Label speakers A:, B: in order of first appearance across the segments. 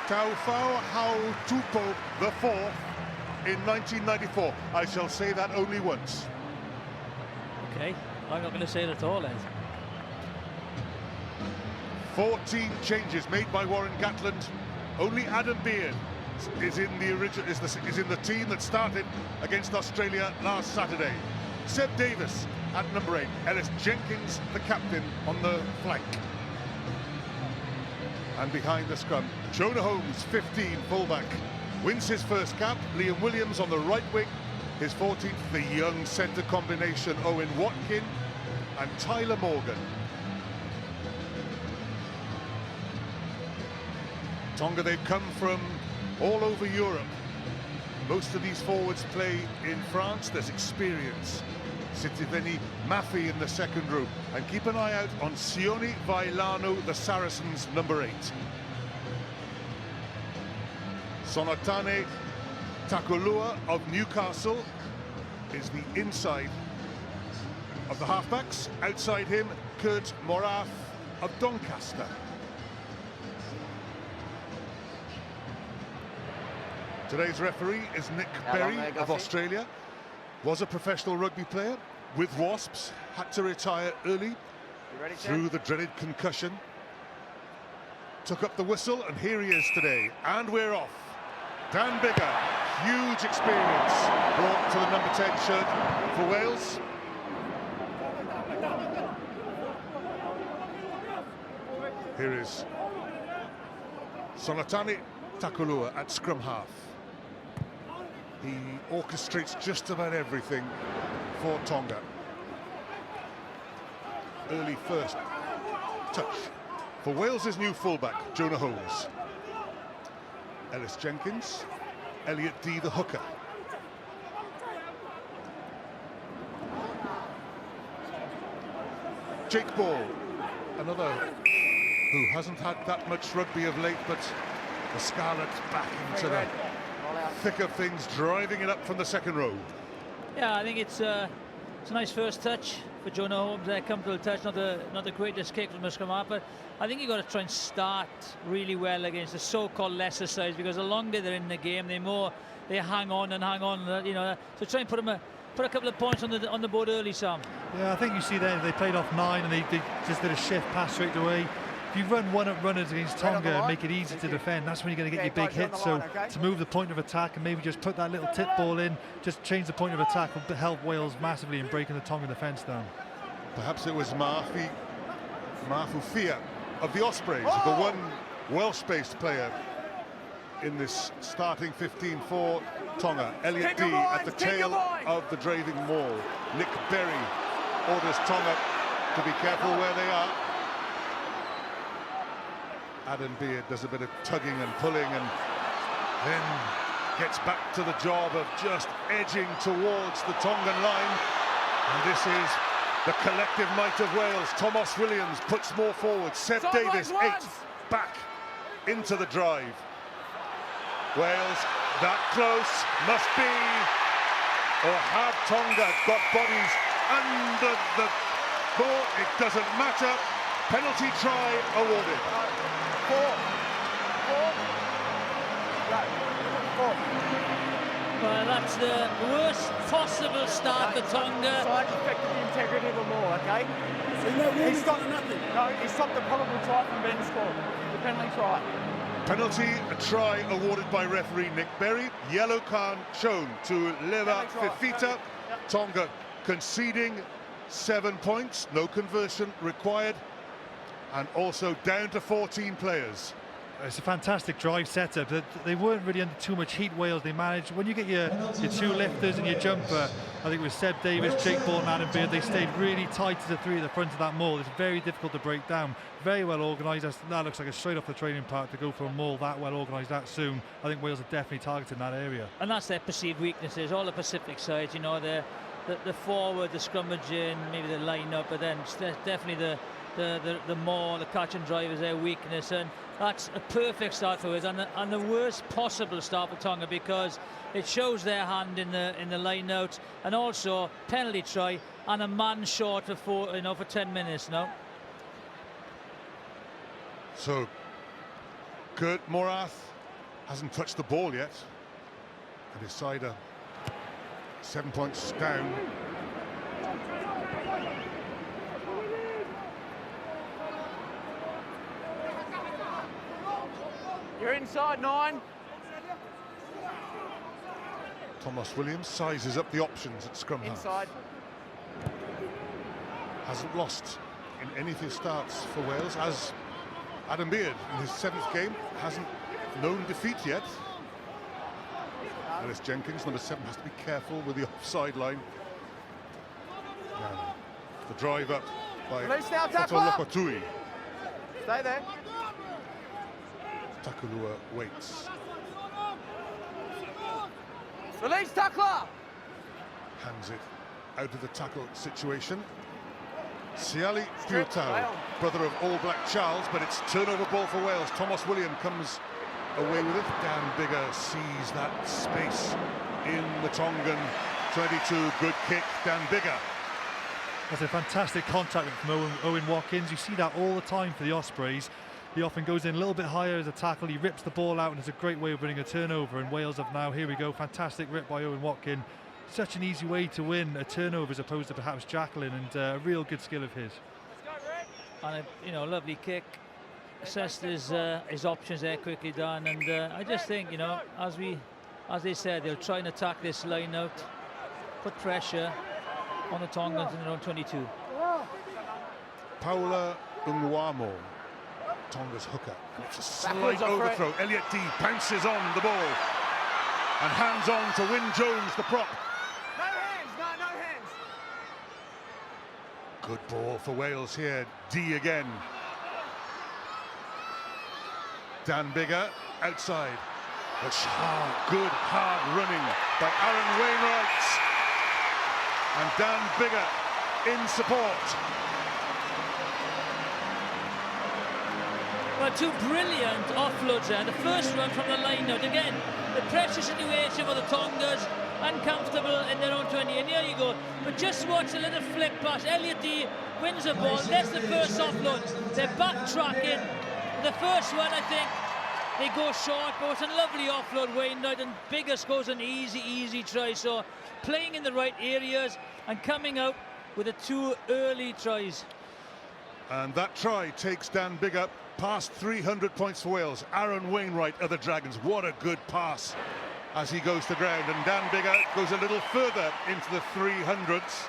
A: Taufao Hautupo IV in 1994. I shall say that only once.
B: Okay, I'm not going to say it at all then.
A: 14 changes made by Warren Gatland. Only Adam Beard is in the team that started against Australia last Saturday. Seb Davis at number 8. Ellis Jenkins, the captain, on the flank. And behind the scrum, Jonah Holmes, 15, fullback, wins his first cap. Liam Williams on the right wing, his 14th. The young centre combination, Owen Watkin and Tyler Morgan. Tonga, they've come from all over Europe. Most of these forwards play in France. There's experience. Sitiveni Mafi in the second row. And keep an eye out on Sione Vailano, the Saracens, number 8. Sonatane Takulua of Newcastle is the inside of the halfbacks. Outside him, Kurt Morath of Doncaster. Today's referee is Nick Berry of Australia. Was a professional rugby player with Wasps, had to retire early through the dreaded concussion. Took up the whistle, and here he is today. And we're off. Dan Biggar, huge experience brought to the number 10 shirt for Wales. Here is Sonatane Takulua at scrum half. He orchestrates just about everything for Tonga. Early first touch for Wales's new fullback, Jonah Holmes. Ellis Jenkins, Elliot D, the hooker. Jake Ball, another who hasn't had that much rugby of late, but the Scarlets back into the thick of things, driving it up from the second row.
B: Yeah, I think it's a nice first touch for Jonah Holmes. A comfortable touch, not the greatest kick from the scrum half, but I think you've got to try and start really well against the so-called lesser sides, because the longer they're in the game, the more they hang on and hang on. You know, so try and put a couple of points on the board early, Sam.
C: Yeah, I think you see there they played off 9 and they just did a shift pass straight away. If you run one-up runners against Tonga and make it easy to defend, that's when you're going to get your big hits. So to move the point of attack and maybe just put that little tip ball in, just change the point of attack, will help Wales massively in breaking the Tonga defence down. Perhaps it was
A: Mafufia of the Ospreys, the one Welsh-based player in this starting 15 for Tonga. Elliot D at the tail of the driving maul. Nick Berry orders Tonga to be careful where they are. Adam Beard does a bit of tugging and pulling and then gets back to the job of just edging towards the Tongan line. And this is the collective might of Wales. Thomas Williams puts more forward. Seb Davis, 8, back into the drive. Wales that close, must be, or have Tonga got bodies under the ball? It doesn't matter. Penalty try awarded.
D: 4.
B: Well, that's the worst possible start for Tonga.
D: Side affected the integrity of them all, okay? He stopped nothing. No, he stopped the probable try from being scored. The penalty try.
A: Penalty, a try awarded by referee Nick Berry. Yellow card shown to Leva Fifita. Tonga conceding 7 points, no conversion required, and also down to 14 players.
C: It's a fantastic drive setup. They weren't really under too much heat, Wales. They managed, when you get your two lifters and your jumper, I think it was Seb Davis, Jake Ball and Adam Beard, they stayed really tight to the three at the front of that maul. It's very difficult to break down. Very well organised. That looks like a straight off the training park to go for a maul that well organised that soon. I think Wales are definitely targeting that area.
B: And that's their perceived weaknesses. All the Pacific sides, you know, the forward, the scrummaging, maybe the line-up, but then definitely the maul, the catch and drive is their weakness, and that's a perfect start for us, and the worst possible start for Tonga, because it shows their hand in the line out, and also penalty try and a man short for 10 minutes now.
A: So Kurt Morath hasn't touched the ball yet, and his side are 7 points down.
D: You're inside 9.
A: Thomas Williams sizes up the options at scrum half.
D: Inside.
A: Hasn't lost in any of his starts for Wales, as Adam Beard in his 7th game hasn't known defeat yet. Ellis Jenkins, number 7, has to be careful with the offside line. And the drive up by
D: Release now,
A: Toto
D: tackler.
A: Lokotui.
D: Stay there.
A: Takulua waits,
D: Release, tackler.
A: hands it out of the tackle situation. Siali
D: Strip,
A: Piutau,
D: Wales.
A: brother of All Black Charles, but it's turnover ball for Wales. Thomas William comes away with it. Dan Biggar sees that space in the Tongan 22. Good kick, Dan Biggar.
C: That's a fantastic contact from Owen Watkins. You see that all the time for the Ospreys. He often goes in a little bit higher as a tackle. He rips the ball out, and it's a great way of winning a turnover. And Wales have now, here we go, fantastic rip by Owen Watkins. Such an easy way to win a turnover as opposed to perhaps Jacqueline, and a real good skill of his.
B: And a lovely kick. Assessed his options there, quickly done. And I just think, as they said, they'll try and attack this line out, put pressure on the Tongans in their own 22.
A: Paula Unwamo, Tonga's hooker. It's a slight
D: Backwards off
A: overthrow. Elliot Dee bounces on the ball and hands on to Wyn Jones, the prop.
D: No hands, no hands.
A: Good ball for Wales here. Dee again. Dan Biggar outside. Good hard running by Aaron Wainwright. And Dan Biggar in support.
B: Well, 2 brilliant offloads there. The first one from the line out. Again, the pressure situation for the Tongas, uncomfortable in their own 20. And here you go. But just watch a little flick pass. Elliot Dee wins the ball. That's the first offload. They're backtracking. The first one, I think, they go short, but it's a lovely offload, Wainwright, and Biggar scores an easy try. So playing in the right areas and coming out with the 2 early tries.
A: And that try takes Dan Biggar past 300 points for Wales. Aaron Wainwright of the Dragons. What a good pass as he goes to ground. And Dan Biggar goes a little further into the 300s.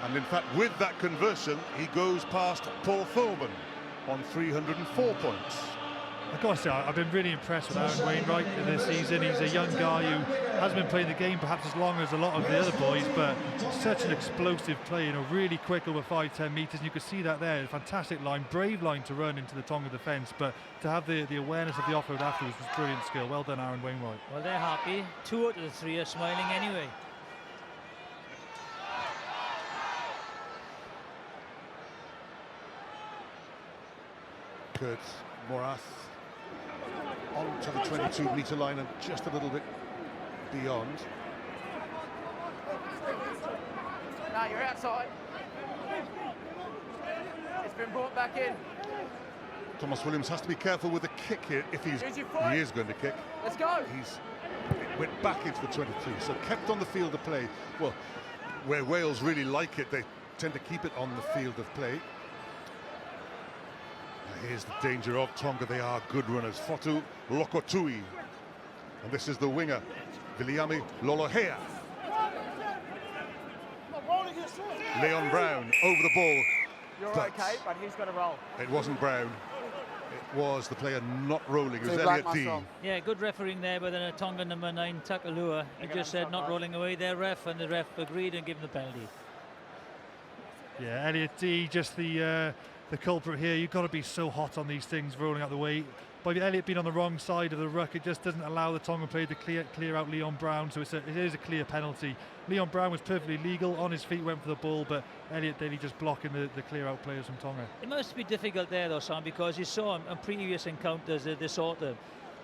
A: And in fact, with that conversion, he goes past Paul Thorburn on 304 points.
C: I've got to say, I've been really impressed with Aaron Wainwright this season. He's a young guy who hasn't been playing the game perhaps as long as a lot of the other boys, but such an explosive play, really quick over 5-10 metres. And you could see that there, a fantastic line, brave line to run into the Tonga defence, but to have the awareness of the offload afterwards was brilliant skill. Well done, Aaron Wainwright.
B: Well, they're happy. 2 out of the 3 are smiling anyway.
A: Good. Morath onto the 22-metre line and just a little bit beyond.
D: No, you're outside. It's been brought back in.
A: Thomas Williams has to be careful with the kick here if he is going to kick.
D: Let's go.
A: It went back into the 22, so kept on the field of play. Well, where Wales really like it, they tend to keep it on the field of play. Here's the danger of Tonga. They are good runners. Fotu Lokotui. And this is the winger, Viliami Lolohea. Leon Brown over the ball.
D: You're
A: But
D: okay, but he's got to roll.
A: it wasn't Brown. It was the player not rolling. It was Elliot Dee.
B: Yeah, good refereeing there by the Tonga number 9, Takulua. He just said not rolling away their ref, and the ref agreed and gave him the penalty.
C: Yeah, Elliot Dee, just the culprit here. You've got to be so hot on these things rolling out the way. By Elliot being on the wrong side of the ruck, it just doesn't allow the Tongan player to clear out Leon Brown, so it is a clear penalty. Leon Brown was perfectly legal, on his feet, went for the ball, but Elliot Daly just blocking the clear out players from Tonga.
B: It must be difficult there though, Sam, because you saw him in previous encounters this autumn.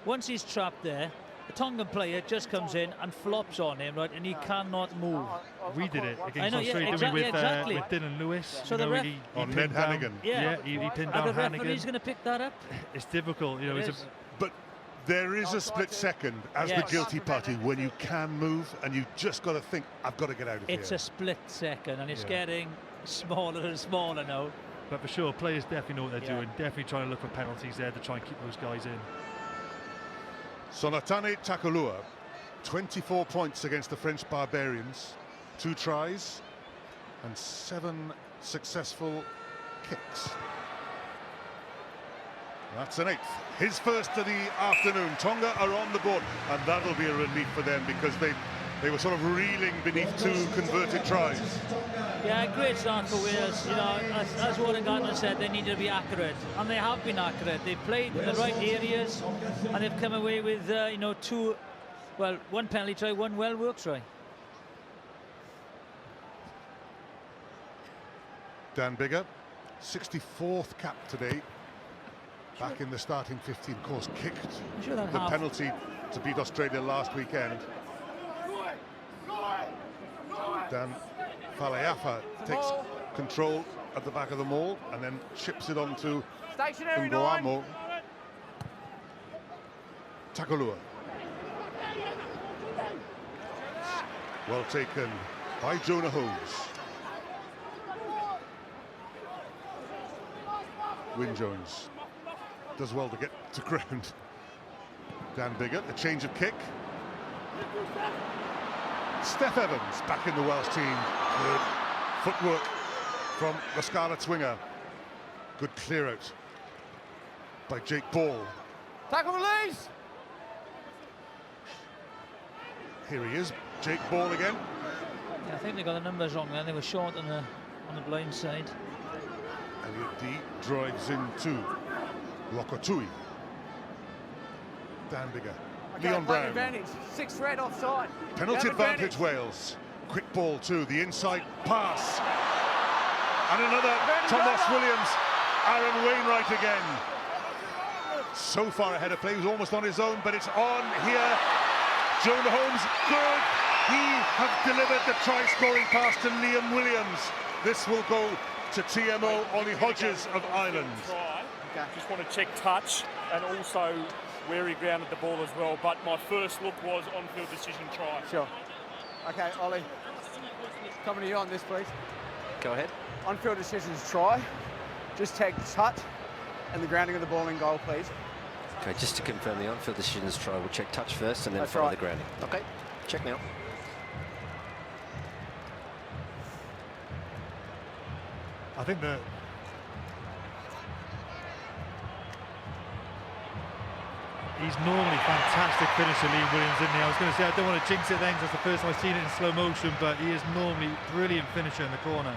B: Once he's trapped there, the Tongan player just comes in and flops on him, right, and he cannot move.
C: We did it against
B: I know, yeah,
C: Australia,
B: exactly,
C: didn't we,
B: exactly.
C: with Dylan Lewis.
B: So
C: you
B: the
C: know,
B: ref-
C: he
A: On
C: pinned
A: Ned
C: down-
A: Hannigan.
B: Yeah.
C: he pinned
B: Are
C: down
B: the
C: Hannigan.
B: referees going to pick that up?
C: It's difficult, you know.
B: It
C: It's
B: is.
A: But there is a split second as
B: Yes.
A: the guilty party when you can move and you just got to think, I've got to get out of
B: It's
A: here.
B: a split second, and it's
C: Yeah.
B: getting smaller and smaller now.
C: But for sure, players definitely know what they're
B: Yeah.
C: doing. Definitely trying to look for penalties there to try and keep those guys in.
A: Sonatane Takulua, 24 points against the French Barbarians, 2 tries and 7 successful kicks. That's an 8th. His first of the afternoon. Tonga are on the board, and that'll be a relief for them because they were sort of reeling beneath 2 converted tries.
B: Yeah, great start for Wales. You know, as Warren Gardner said, they need to be accurate, and they have been accurate. They've played in the right areas, and they've come away with, you know, 2, well, 1 penalty try, 1 well-worked try.
A: Dan Biggar, 64th cap today. Back in the starting 15, of course, kicked
B: I'm sure that
A: the
B: half-
A: penalty to beat Australia last weekend. Dan Faleafa takes control at the back of the maul and then chips it on to
D: Stationary
A: Ngoamo. Takulua. Well taken by Jonah Holmes. Wyn Jones does well to get to ground. Dan Biggar, a change of kick. Steph Evans back in the Welsh team. Good footwork from the Scarlet winger. Good clear out by Jake Ball.
D: Tackle release.
A: Here he is, Jake Ball again.
B: Yeah, I think they got the numbers wrong then. They were short on the blind side.
A: Elliot D drives into Lokotui. Dan Biggar. Leon Brown.
D: Advantage. 6 red offside.
A: Penalty
D: Have
A: advantage Wales. Quick ball to the inside pass. And another Thomas Williams. Aaron Wainwright again. So far ahead of play, he was almost on his own, but it's on here. Jonah Holmes, good. He have delivered the try-scoring pass to Liam Williams. This will go to TMO Ollie Hodges of Ireland.
E: Just want to check touch and also where he grounded the ball as well. But my first look was on-field decision try.
D: Sure. Okay, Ollie. Coming to you on this, please.
F: Go ahead.
D: On-field decisions try. Just take touch and the grounding of the ball in goal, please.
F: Okay, just to confirm the on-field decisions try, we'll check touch first and then
D: That's
F: follow
D: right.
F: the grounding. Okay, check now.
C: I think that he's normally fantastic finisher, Liam Williams, isn't he? I was going to say, I don't want to jinx it then, 'cause that's the first time I've seen it in slow motion, but he is normally brilliant finisher in the corner.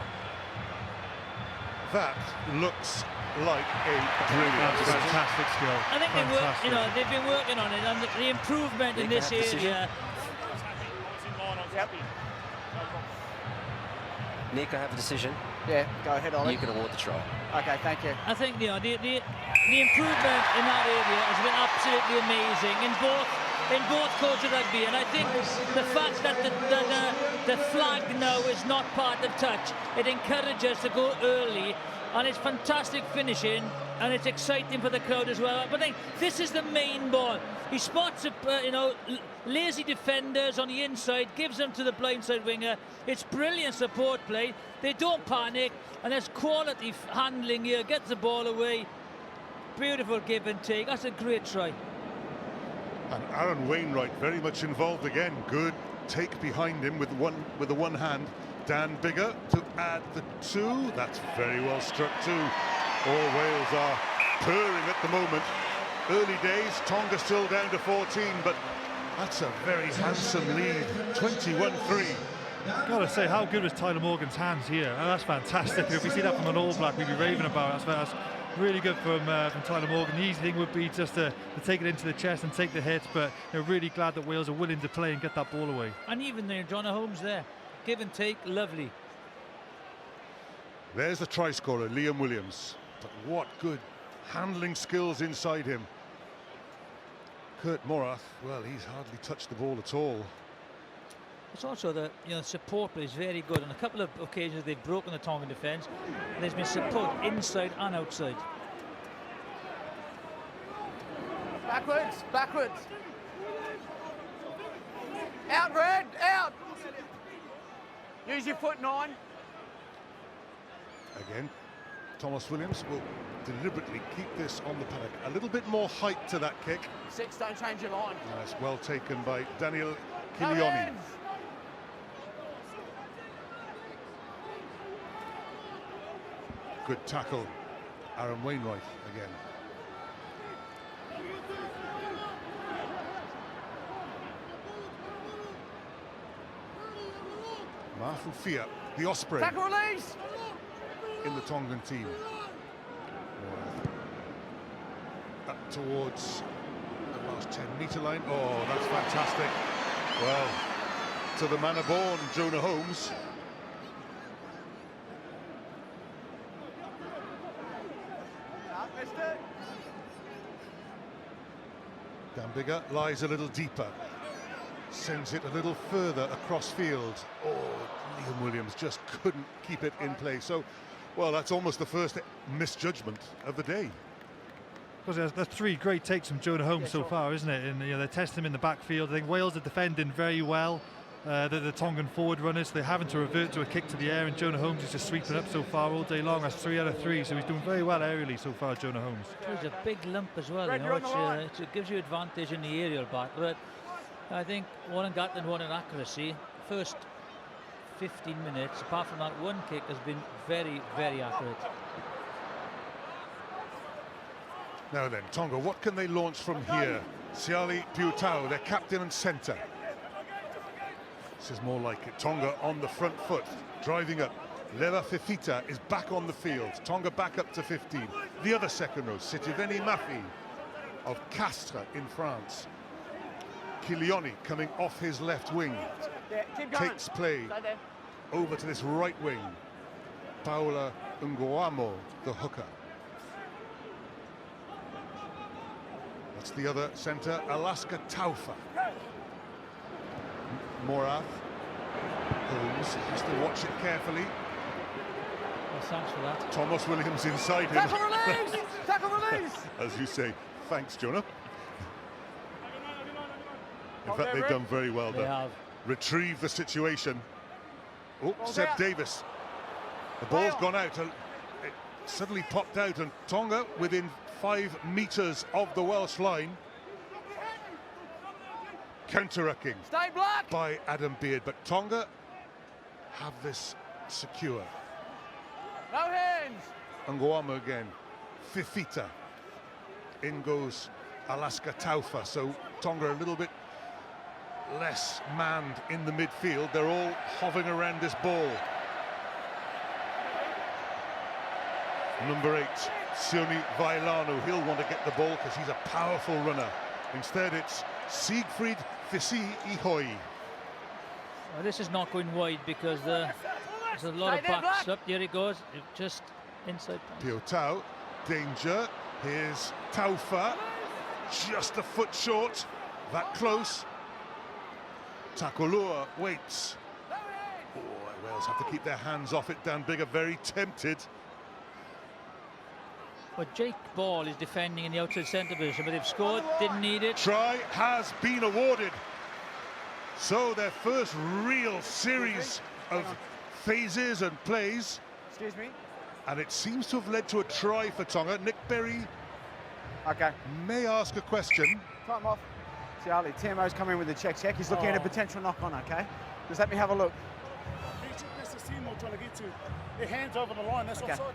A: That looks like a brilliant
C: That's fantastic skill.
B: I think they work,
C: Fantastic.
B: you know, they've been working on it, and the improvement in this area.
D: Yep.
F: Nick, I have a decision.
D: Yeah, go ahead, Ollie.
F: You can award the try.
D: Okay, thank you.
B: I think, you know, the improvement in that area has been absolutely amazing in both codes of rugby, and I think the fact that the flag now is not part of touch, it encourages to go early, and it's fantastic finishing, and it's exciting for the crowd as well. But I think this is the main ball. He spots, you know, lazy defenders on the inside, gives them to the blindside winger. It's brilliant support play. They don't panic, and there's quality handling here. Gets the ball away. Beautiful give and take. That's a great try.
A: And Aaron Wainwright very much involved again. Good take behind him with the one hand. Dan Biggar to add the 2. That's very well struck too. All Wales are purring at the moment. Early days, Tonga still down to 14, but that's a very handsome lead. 21-3.
C: Gotta say, how good was Tyler Morgan's hands here? And that's fantastic. If we see that from an All Black, we'd be raving about it. That's really good from Tyler Morgan. The easy thing would be just to take it into the chest and take the hits, but they're really glad that Wales are willing to play and get that ball away.
B: And even there, Jonah Holmes there. Give and take, lovely.
A: There's the try scorer, Liam Williams. But what good handling skills inside him. Kurt Morath, well, he's hardly touched the ball at all.
B: It's also the support play is very good. On a couple of occasions they've broken the Tongan defence. There's been support inside and outside.
D: Backwards, backwards. Out, Red, out. Use your foot 9.
A: Again, Thomas Williams will deliberately keep this on the paddock. A little bit more height to that kick.
D: 6, don't change your line.
A: Nice, well taken by Daniel
D: No
A: Kilioni.
D: hands.
A: Good tackle, Aaron Wainwright again. Mafufia, the Osprey,
D: Tackle release.
A: in the Tongan team. Up towards the last 10-metre line. Oh, that's fantastic. Well, to the manner born, Jonah Holmes.
D: Missed it.
A: Dambiga lies a little deeper. Sends it a little further across field. Oh, Liam Williams just couldn't keep it in play. So, well, that's almost the first misjudgment of the day.
C: Because there's 3 great takes from Jonah Holmes so far, isn't it? And they test him in the backfield. I think Wales are defending very well. The Tongan forward runners, they're having to revert to a kick to the air, and Jonah Holmes is just sweeping up so far all day long. That's 3 out of 3, so he's doing very well aerially so far, Jonah Holmes.
B: There's a big lump as well,
D: Red,
B: you
D: you're
B: know,
D: on the line.
B: it gives you advantage in the aerial battle. But I think one in Gatland, one in accuracy. First 15 minutes, apart from that one kick, has been very, very accurate.
A: Now then, Tonga, what can they launch from here? Siali Piutau, their captain and centre. This is more like it. Tonga on the front foot, driving up. Leva Fifita is back on the field. Tonga back up to 15. The other second row, Sitiveni Mafi of Castres in France. Kilioni coming off his left wing.
D: Yeah, keep going.
A: Takes play
D: Stay there.
A: over to this right wing. Paula Nguamo, the hooker. That's the other centre, Alaska Taufa. Morath. Holmes has to watch it carefully.
B: Well, thanks for that.
A: Thomas Williams inside him.
D: Tackle release. Tackle release.
A: As you say, thanks, Jonah. In
D: Not
A: fact,
D: there,
A: they've
D: Red.
A: done very well
B: They
A: there.
B: have.
A: Retrieve the situation. Oh,
D: Ball's
A: Seb
D: out.
A: Davis. The ball's
D: Wow.
A: gone out and it suddenly popped out, and Tonga within 5 metres of the Welsh line. Counter-rucking
D: Stay black.
A: by Adam Beard, but Tonga have this secure.
D: No hands.
A: Nguama again, Fifita. In goes Alaska Taufa, so Tonga a little bit less manned in the midfield. They're all hovering around this ball. Number 8, Sione Vailano, he'll want to get the ball because he's a powerful runner. Instead, it's Siegfried Fisi Ihoi.
B: Well, this is not going wide because there's a lot
D: Stay
B: of
D: there,
B: backs
D: Black.
B: up. There he goes, just inside.
A: Piotau, danger. Here's Taufa, just a foot short, that close. Takolua waits. Oh, Wales have to keep their hands off it. Dan Bigger very tempted.
B: But Jake Ball is defending in the outside centre position, but they've scored, didn't need it.
A: Try has been awarded. So their first real series of phases and plays,
D: Excuse me.
A: and it seems to have led to a try for Tonga. Nick Berry
D: Okay.
A: may ask a question.
D: Time off. See, Ali, TMO's come in with a check. He's looking at a potential knock-on, okay? Just let me have a look.
E: That's the team we're trying to get to. Their hands over the line, that's
D: Okay.
E: offside.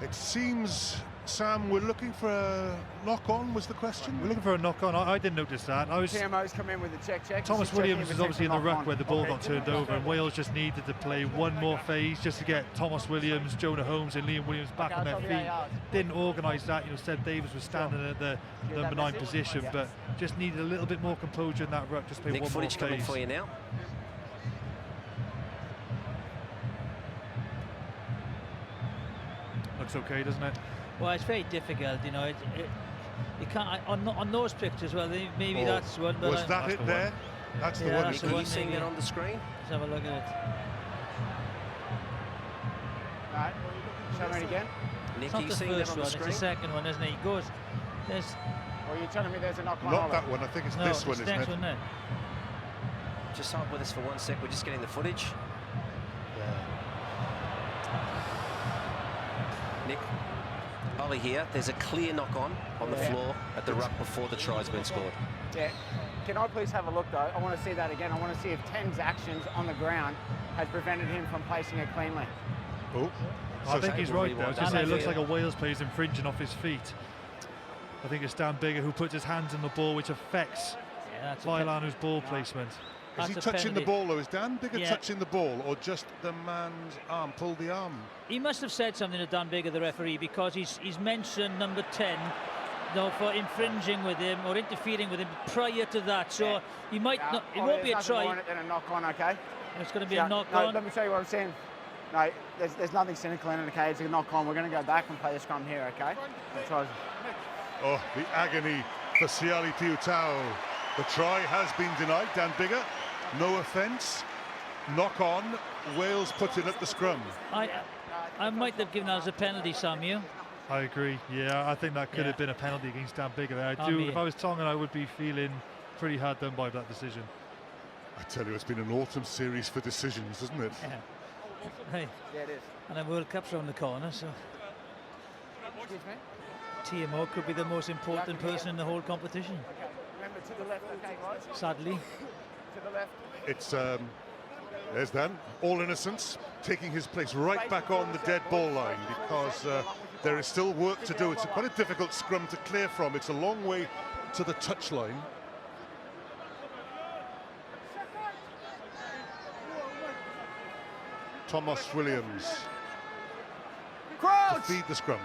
A: It seems, Sam, we're looking for a knock-on, was the question?
C: We're looking for a knock-on. I didn't notice that.
D: TMO's come in with a check.
C: Thomas
D: He's checking
C: Williams
D: if
C: was obviously in the
D: potential
C: ruck where the ball
D: knock-on.
C: got turned over, and Wales just needed to play one more phase just to get Thomas Williams, Jonah Holmes and Liam Williams back on their feet. Didn't organise that. Seb Davis was standing at the number 9 position, but just needed a little bit more composure in that ruck. Just play
F: Nick,
C: one more
F: footage coming
C: phase.
F: for you now.
C: looks okay, doesn't it?
B: Well, it's very difficult, you know. You can't on those pictures. Well, maybe
A: Oh,
B: that's one. But
A: was that it there? That's the one.
B: that's the
F: Are
B: one,
F: you seeing
B: maybe.
F: that on the screen?
B: Let's have a look at it.
D: Right, show me it again.
F: Nick,
B: It's
F: are
B: not
F: you
B: the
F: seeing that
B: first
F: on the
B: one. It's the
F: screen?
B: second one, isn't it? He goes. There's
D: Or you're telling me there's a knock on?
A: Not that one. I think it's
B: no,
A: this one,
B: it's
A: isn't
B: next
A: it?
B: one there.
F: Just hold with us for 1 sec. We're just getting the footage. Nick, Ollie here. There's a clear knock on the floor at the ruck before the try's been scored.
D: Yeah. Can I please have a look though? I want to see that again. I want to see if Ten's actions on the ground has prevented him from placing it cleanly.
A: Oh,
C: I think he's right there. I was going to say, it looks
B: That's
C: like a Wales player's infringing off his feet. I think it's Dan Biggar who puts his hands on the ball, which affects
B: Yeah, that's
C: Vailanu's ball placement.
A: is he
B: That's a
A: touching the
B: penalty.
A: ball, though? Is Dan Biggar
B: Yeah.
A: touching the ball, or just the man's arm? Pull the arm.
B: He must have said something to Dan Biggar, the referee, because he's mentioned number 10, for infringing with him or interfering with him prior to that. So he might not. It won't be a try.
D: More in it than a knock on, okay?
B: It's going to be
D: Yeah,
B: a knock
D: no,
B: on.
D: let me show you what I'm saying. No, there's nothing cynical in it, okay? It's a knock on. We're going to go back and play the scrum here, okay?
A: Oh, the agony for Siali Piutau. The try has been denied. Dan Biggar, no offence. Knock on. Wales put in at the scrum.
B: I might have given that as a penalty, Samuel.
C: I agree. Yeah, I think that could have been a penalty against Dan Biggar there. If I was Tongan, I would be feeling pretty hard done by that decision.
A: I tell you, it's been an autumn series for decisions, isn't it?
B: Yeah. Hey,
D: Yeah, it is.
B: and the World Cup's around the corner, so
D: Excuse me?
B: TMO could be the most important person in the whole competition.
D: Okay. Remember to the left, okay, guys?
B: Sadly.
D: To the left.
A: It's, there's Dan, all innocence, taking his place right back on the dead ball line, because there is still work to do. It's quite a difficult scrum to clear from. It's a long way to the touchline. Thomas Williams to
D: Crouch!
A: feed the scrum.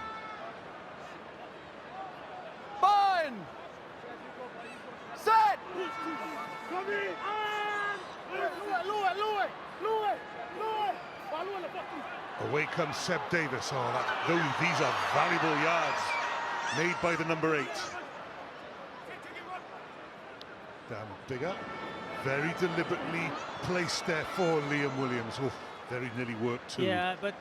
D: Bind! Set!
A: Away comes Seb Davis. Oh, these are valuable yards made by the number 8. Dan Biggar, very deliberately placed there for Liam Williams. Oh, very nearly worked too.
B: Yeah, but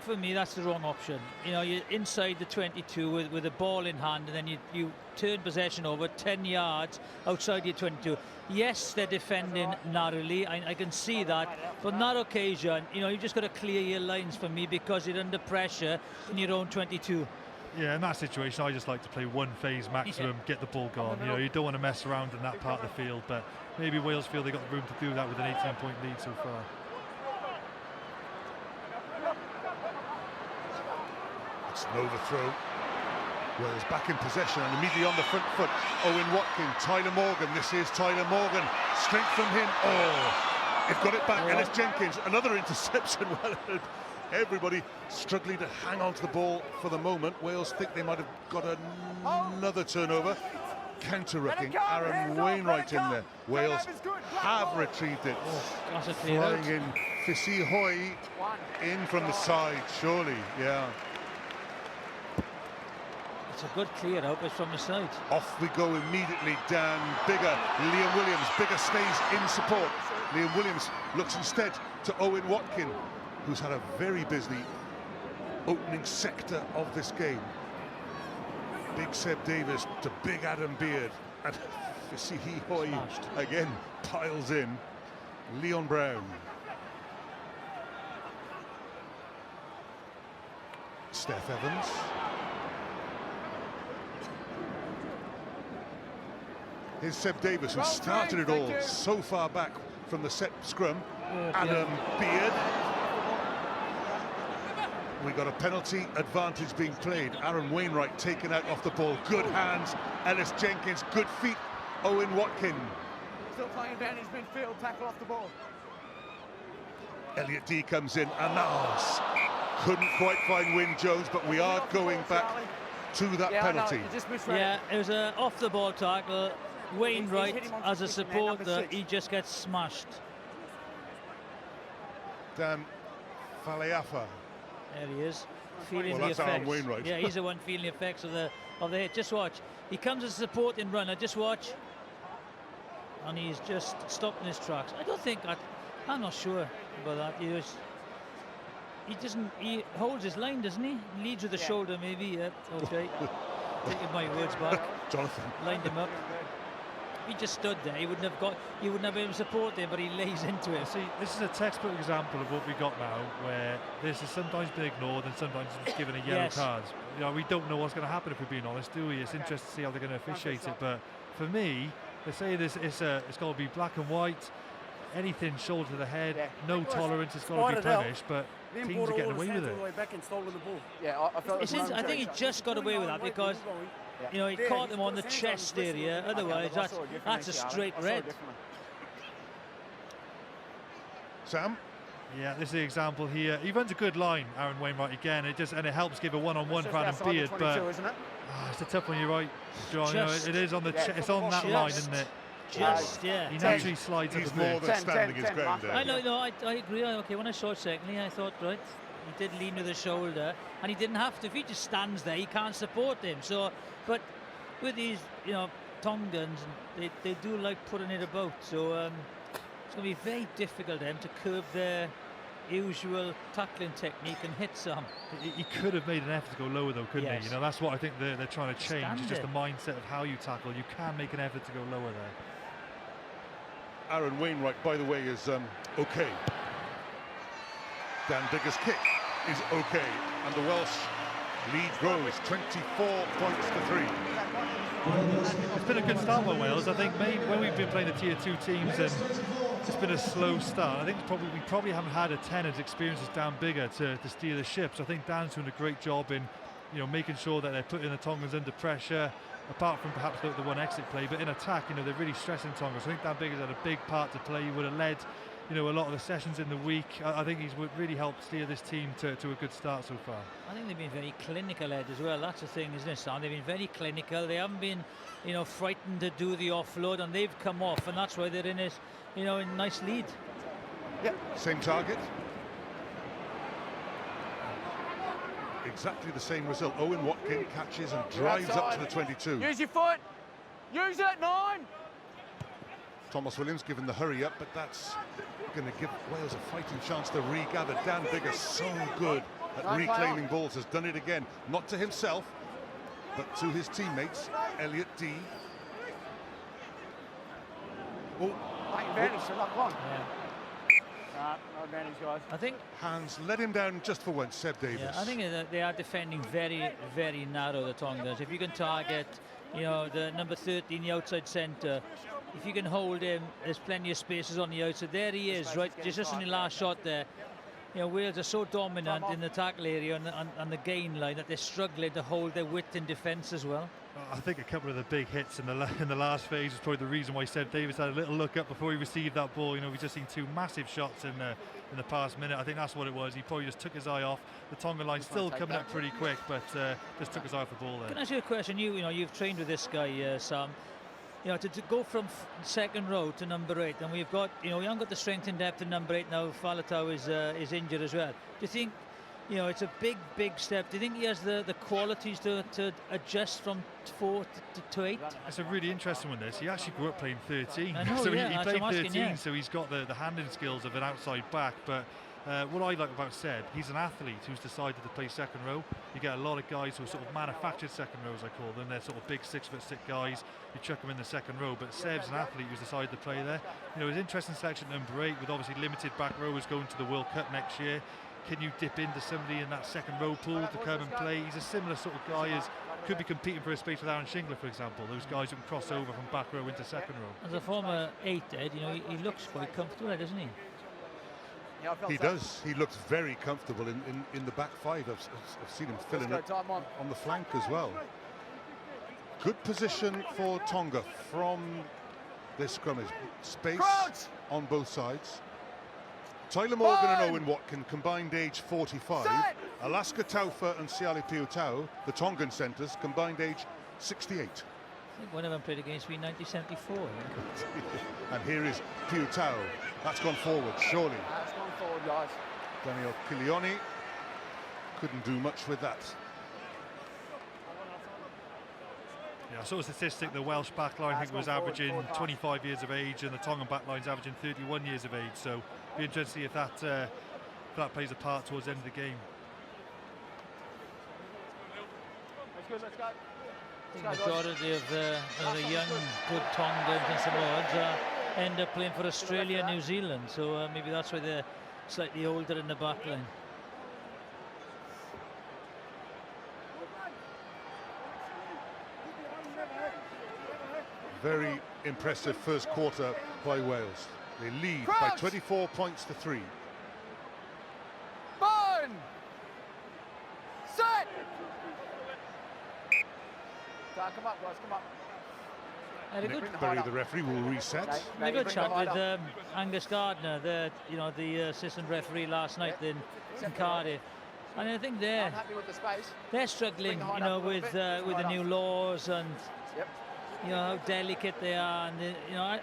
B: for me, that's the wrong option. You know, you're inside the 22 with a ball in hand, and then you turn possession over 10 yards outside your 22. Yes, they're defending narrowly. I can see that. But on that occasion, you know, you just got to clear your lines for me, because you're under pressure in your own 22.
C: Yeah, in that situation, I just like to play one phase maximum, get the ball gone. You know, you don't want to mess around in that part of the field, but maybe Wales feel they got the room to do that with an 18-point lead so far.
A: It's an overthrow. Wales back in possession and immediately on the front foot. Owen Watkin, Tyler Morgan. This is Tyler Morgan. Strength from him. Oh, they've got it back. Ellis Jenkins, another interception. Well, everybody struggling to hang on to the ball for the moment. Wales think they might have got another turnover. Counter-rucking. Aaron Wainwright in there. Wales have retrieved it.
B: That's a clear out.
A: Flying in. Fisi Hoy in from the side, surely. Yeah.
B: It's a good clear out, but from the side.
A: Off we go immediately. Dan Biggar, Liam Williams. Biggar stays in support. Liam Williams looks instead to Owen Watkin, who's had a very busy opening sector of this game. Big Seb Davis to big Adam Beard, and Fisihi Hoy again piles in. Leon Brown. Steph Evans. Here's Seb Davis, who started it all so far back from the set scrum. Adam Beard. We got a penalty advantage being played. Aaron Wainwright taken out off the ball. Good hands. Ellis Jenkins, good feet. Owen Watkin.
D: Still playing advantage midfield, tackle off the ball.
A: Elliot D comes in, and couldn't quite find Wyn Jones, but we are going back to that penalty.
B: Yeah, it was an off-the-ball tackle. Wainwright, as a supporter, he just gets smashed.
A: Dan Faleafa.
B: There he is. feeling
A: Well,
B: the
A: that's Aaron
B: effects.
A: Wainwright.
B: Yeah, he's the one feeling the effects of the hit. Just watch. He comes as a supporting runner. Just watch. And he's just stopped in his tracks. I don't think I'm not sure about that. He holds his line, doesn't he? Leads with the shoulder, maybe. Yeah, okay. Taking my words back.
A: Jonathan.
B: Lined him up. If he just stood there, he wouldn't have been able to support him, but he lays into it.
C: See, this is a textbook example of what we got now, where this has sometimes been ignored and sometimes it's given a yellow card. You know, we don't know what's going to happen if we're being honest, do we? It's interesting to see how they're going to officiate it, but for me, they say this it's got to be black and white. Anything shoulder to the head, no tolerance, it's got to be punished, but teams are getting away with it.
B: I think he just got away with that because you know, he caught him on the chest area, otherwise that's a straight red.
A: Sam?
C: Yeah, this is the example here. He runs a good line, Aaron Wainwright, again. It helps give a one-on-one for Adam Beard, but it's a tough one. You're right, John. You know, it is on the it's on that line, isn't it? He naturally slides
A: He's
C: up a
A: more
C: bit.
A: than standing his ground there.
B: I know, no, I agree. Okay, when I saw it secondly, I thought, right, he did lean with the shoulder, and he didn't have to. If he just stands there, he can't support him. So, but with these, you know, Tongans, they do like putting it about. So it's going to be very difficult for them to curb their usual tackling technique and hit some.
C: He could have made an effort to go lower, though, couldn't he? You know, that's what I think they're trying to change. It's just the mindset of how you tackle. You can make an effort to go lower there.
A: Aaron Wainwright, by the way, is okay. Dan Digger's kick is okay, and the Welsh lead grows 24 points to 3.
C: It's been a good start by Wales. I think maybe when we've been playing the tier 2 teams and it's been a slow start, I think we probably haven't had a 10 as experienced as Dan Bigger to steer the ship. So I think Dan's doing a great job in, you know, making sure that they're putting the Tongans under pressure, apart from perhaps the one exit play, but in attack, you know, they're really stressing Tonga. So I think Dan Bigger's had a big part to play. He would have led, you know, a lot of the sessions in the week. I think he's really helped steer this team to a good start so far.
B: I think they've been very clinical, Ed, as well. That's the thing, isn't it, Sam? They've been very clinical. They haven't been, you know, frightened to do the offload, and they've come off, and that's why they're in this, you know, a nice lead.
A: Yep, same target. Exactly the same result. Owen Watkin catches and drives up to the 22.
D: Use your foot. Use it, 9.
A: Thomas Williams given the hurry up, but that's going to give Wales a fighting chance to regather. Dan Bigger, so good at reclaiming balls, has done it again. Not to himself, but to his teammates. Elliot D.
D: Oh, advantage, so not one. No advantage, guys.
B: I think
A: Hans let him down just for once, Seb Davis.
B: Yeah, I think that they are defending very, very narrow, the Tongans. If you can target, you know, the number 13, the outside centre, if you can hold him, there's plenty of spaces on the outside. There he is, right, just in the last shot there. You know, Wales are so dominant in the tackle area and the gain line that they're struggling to hold their width in defence as well.
C: I think a couple of the big hits in the last phase was probably the reason why Seb Davis had a little look up before he received that ball. You know, we've just seen 2 massive shots in the past minute. I think that's what it was. He probably just took his eye off. The Tonga line still coming up pretty quick, but just took his eye off the ball there.
B: Can I ask you a question? You know, you've trained with this guy, Sam. You know, to go from second row to number 8, and we've got, you know, we haven't got the strength and depth in number 8 now. Faletau is injured as well. Do you think, you know, it's a big step? Do you think he has the qualities to adjust from 4 to 8?
C: That's a really interesting one, this. He actually grew up playing 13.
B: I know,
C: so
B: yeah,
C: he played
B: asking,
C: 13, yeah. So he's got the handling skills of an outside back. But what I like about Seb, he's an athlete who's decided to play second row. You get a lot of guys who are sort of manufactured second rows, I call them. They're sort of big 6'6" guys. You chuck them in the second row. But Seb's an athlete who's decided to play there. You know, his interesting selection number 8, with obviously limited back rowers going to the World Cup next year. Can you dip into somebody in that second row pool to come and play? He's a similar sort of guy as could be competing for a space with Aaron Shingler, for example. Those guys who can cross over from back row into second row.
B: As a former 8, Ed, you know, he looks quite comfortable, doesn't he?
D: Yeah,
A: he does. He looks very comfortable in the back 5. I've seen him filling it on the flank as well. Good position for Tonga from this scrummage. Space on both sides. Tyler Morgan and Owen Watkin, combined age 45. Alaska Taufa and Siale Piutau, the Tongan centres, combined age 68.
B: I think one of them played against me in 1974.
A: And here is Piutau. That's gone forward, surely.
D: That's gone forward, guys.
A: Daniel Kilioni. couldn't do much with that.
C: Yeah, I saw a statistic, the Welsh backline I think was averaging 25 years of age and the Tongan backline's averaging 31 years of age, so be interesting to see if that plays a part towards the end of the game.
D: Let's go.
B: The majority of the young, good Tongans and Samoans end up playing for Australia and New Zealand, so maybe that's why they're slightly older in the back line.
A: Very impressive first quarter by Wales. They lead by 24 points to 3.
D: Burn! Set! Come up, guys, come up.
B: And a good,
A: Nick Berry, the referee, will reset.
B: a good chat with Angus Gardner, the assistant referee last night in Cardiff. And I think they're struggling, with the new laws and how delicate they are. And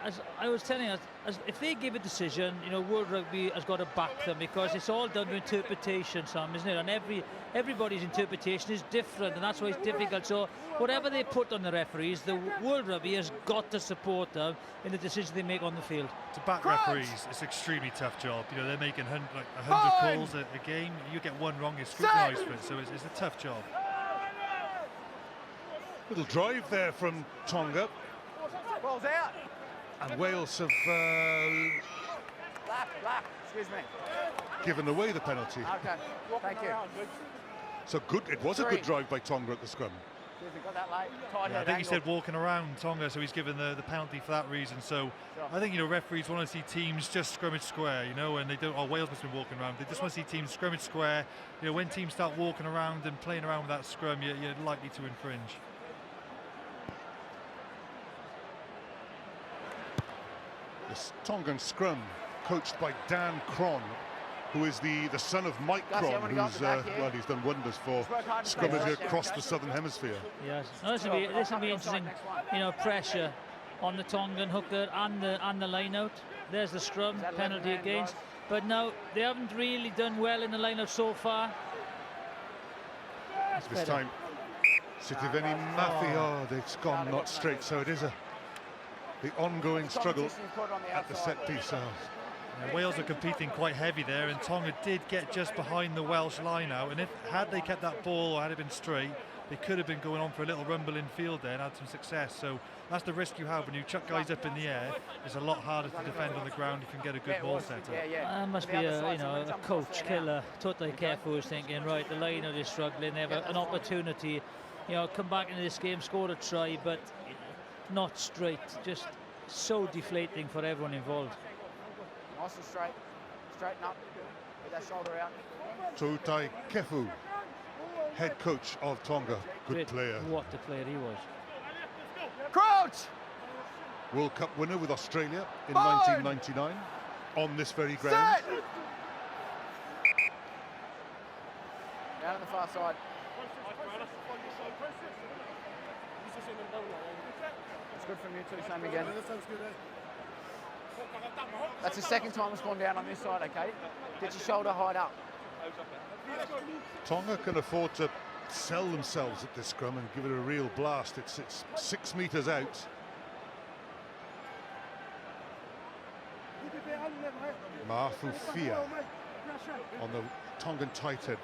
B: as I was telling us, if they give a decision, World Rugby has got to back them, because it's all done to interpretation, Sam, isn't it? And everybody's interpretation is different, and that's why it's difficult. So whatever they put on the referees, the World Rugby has got to support them in the decisions they make on the field.
C: To back referees, it's an extremely tough job. They're making 100 calls a game. You get one wrong, you're scrutinised for it. So it's a tough job.
A: Little drive there from Tonga.
D: Ball's out.
A: And Wales have
D: Lap. Excuse me.
A: given away the penalty.
D: Okay. Thank you.
A: So good. It was a good drive by Tonga at the scrum.
D: Got that late.
C: Yeah, I think he said walking around Tonga, so he's given the penalty for that reason. So I think referees want to see teams just scrimmage square, and they don't. Oh, Wales must have been walking around. They just want to see teams scrimmage square. When teams start walking around and playing around with that scrum, you're likely to infringe.
A: This Tongan scrum, coached by Dan Cron, who is the son of Mike Cron, who's he's done wonders for scrummaging across the southern hemisphere.
B: Yes, this will be interesting. Pressure on the Tongan hooker and the line out. There's the scrum penalty against, but now they haven't really done well in the line out so far.
A: This time, Sitiveni Mafi, it's gone not straight, so it is the ongoing struggle at the set piece.
C: Wales are competing quite heavy there, and Tonga did get just behind the Welsh line out, and had they kept that ball or had it been straight, they could have been going on for a little rumble in field there and had some success. So that's the risk you have when you chuck guys up in the air. It's a lot harder to defend on the ground if you can get a good ball set up.
B: Must be a coach killer. Totally careful, who's thinking, right, the line out is struggling, they have an opportunity, come back into this game, score a try, but not straight. Just so deflating for everyone involved.
D: Nice and straight. Straighten up. Get that shoulder out.
A: Tautai Kefu, head coach of Tonga. Good player.
B: What a player he was.
D: Crouch!
A: World Cup winner with Australia in 1999 on this very ground.
D: Set! Down on the far side. It's good from you too, Sam, again. That's the second time it's gone down on this side, okay? Get your shoulder high up.
A: Tonga can afford to sell themselves at this scrum and give it a real blast. It's 6 metres out. Ma'afufia on the Tongan tight head.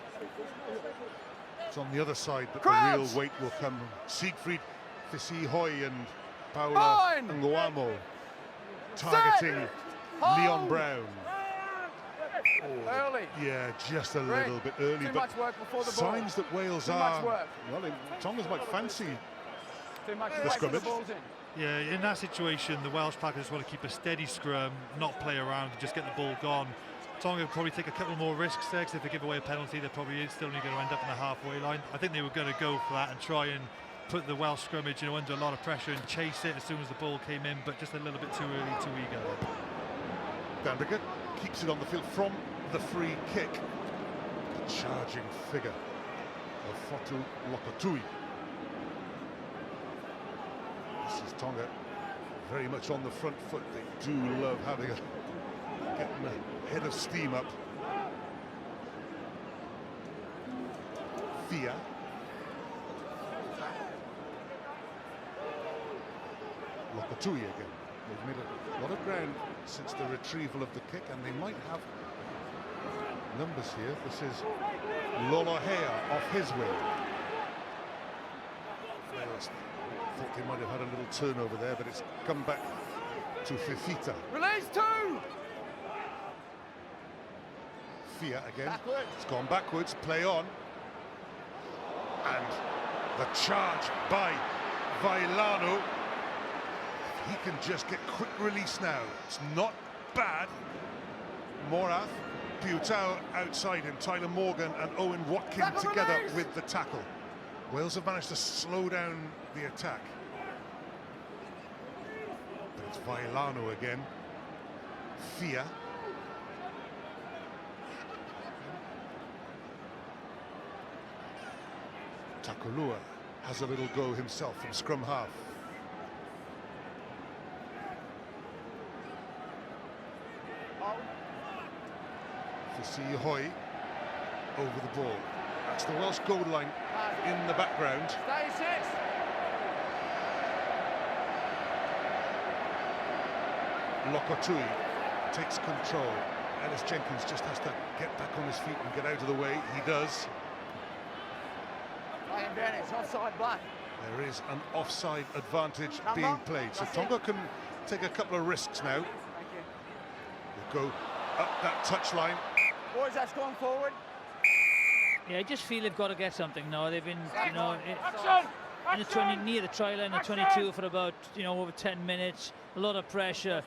A: It's on the other side that the real weight will come. Siegfried Fisihoi and Paula Nguamo targeting Leon Brown.
D: Early.
A: Yeah, just a little bit early,
D: Too
A: but
D: much work before the
A: signs
D: ball.
A: that Wales
D: Too
A: are,
D: much work.
A: well, Tonga's might fancy
D: Too much
A: the
D: work
A: scrimmage.
D: the ball's in.
C: Yeah, in that situation, the Welsh packers just want to keep a steady scrum, not play around and just get the ball gone. Tonga will probably take a couple more risks there, because if they give away a penalty, they're probably still only going to end up in the halfway line. I think they were going to go for that and try and put the Welsh scrummage under a lot of pressure and chase it as soon as the ball came in, but just a little bit too early, too eager.
A: Danbigger keeps it on the field from the free kick. The charging figure of Fotu Lokotui. This is Tonga very much on the front foot. They do love having getting a head of steam up. Fia. Lokatui again. They've made a lot of ground since the retrieval of the kick, and they might have numbers here. This is Lolohea off his wing. Wales thought they might have had a little turnover there, but it's come back to Fifita.
D: Release 2!
A: Fia again.
D: Backwards.
A: It's gone backwards, play on. And the charge by Vailano. He can just get quick release now. It's not bad. Morath, Piutau outside him, Tyler Morgan and Owen Watkin
D: Tackle
A: together
D: release.
A: with the tackle. Wales have managed to slow down the attack. But it's Vailano again. Fia. Takulua has a little go himself from scrum half. Fisi Hoy over the ball. That's the Welsh goal line in the background.
D: Stay 6.
A: Lokotui takes control. Ellis Jenkins just has to get back on his feet and get out of the way. He does.
D: Play advantage, offside black.
A: There is an offside advantage
D: Number.
A: being played. So
D: That's it.
A: Tonga can take a couple of risks now.
D: Thank you.
A: They'll go up that touchline.
D: Boys, that's gone forward.
B: Yeah, I just feel they've got to get something now. They've been, you know,
D: Action!
B: in the 20, near the try line at 22 for about, you know, over 10 minutes. A lot of pressure,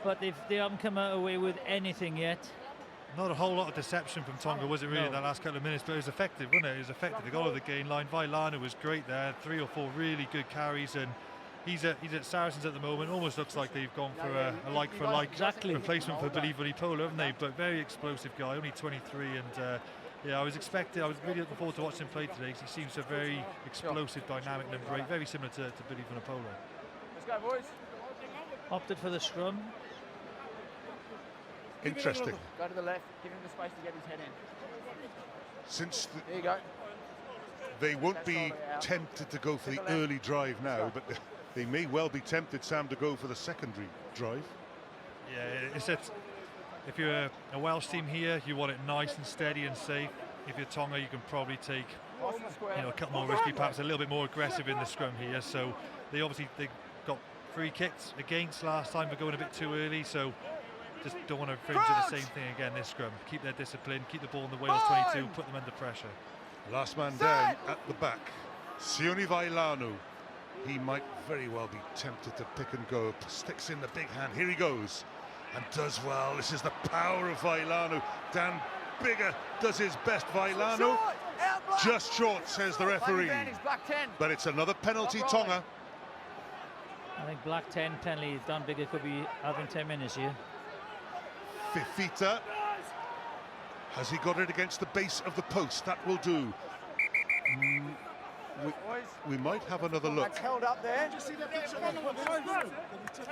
B: but they haven't come away with anything yet.
C: Not a whole lot of deception from Tonga, was it really, in that last couple of minutes? But it was effective, wasn't it? It was effective. They got over the gain line. Vailano was great there. 3 or 4 really good carries, and he's at Saracens at the moment. Almost looks like they've gone for a like-for-like replacement for Billy Vunipola, haven't they? But very explosive guy, only 23, and yeah, I was really looking forward to watching him play today, because he seems a very explosive, dynamic number 8, very similar to Billy Vunipola.
D: Let's go, boys.
B: Opted for the scrum.
A: Interesting.
D: Go to the left. Give him the space to get his head in.
A: Since
D: There you go.
A: they won't be tempted to go for the early drive now, but they may well be tempted, Sam, to go for the secondary drive.
C: Yeah, it's that if you're a Welsh team here, you want it nice and steady and safe. If you're Tonga, you can probably take, you know, a couple more risky, perhaps a little bit more aggressive in the scrum here. So they got free kicks against last time for going a bit too early, so just don't want to infringe the same thing again this scrum. Keep their discipline, keep the ball in the Wales 22, put them under pressure.
A: Last man down at the back, Sione Vailano. He might very well be tempted to pick and go. Sticks in the big hand. Here he goes, and does well. This is the power of Vailano. Dan Bigger does his best. Vailano just short, says the referee.
D: Black 10.
A: But it's another penalty, Tonga.
B: I think black 10 penalty. Dan Bigger could be having 10 minutes here.
A: Fifita. Has he got it against the base of the post? That will do. We might have another look.
D: That's held up there.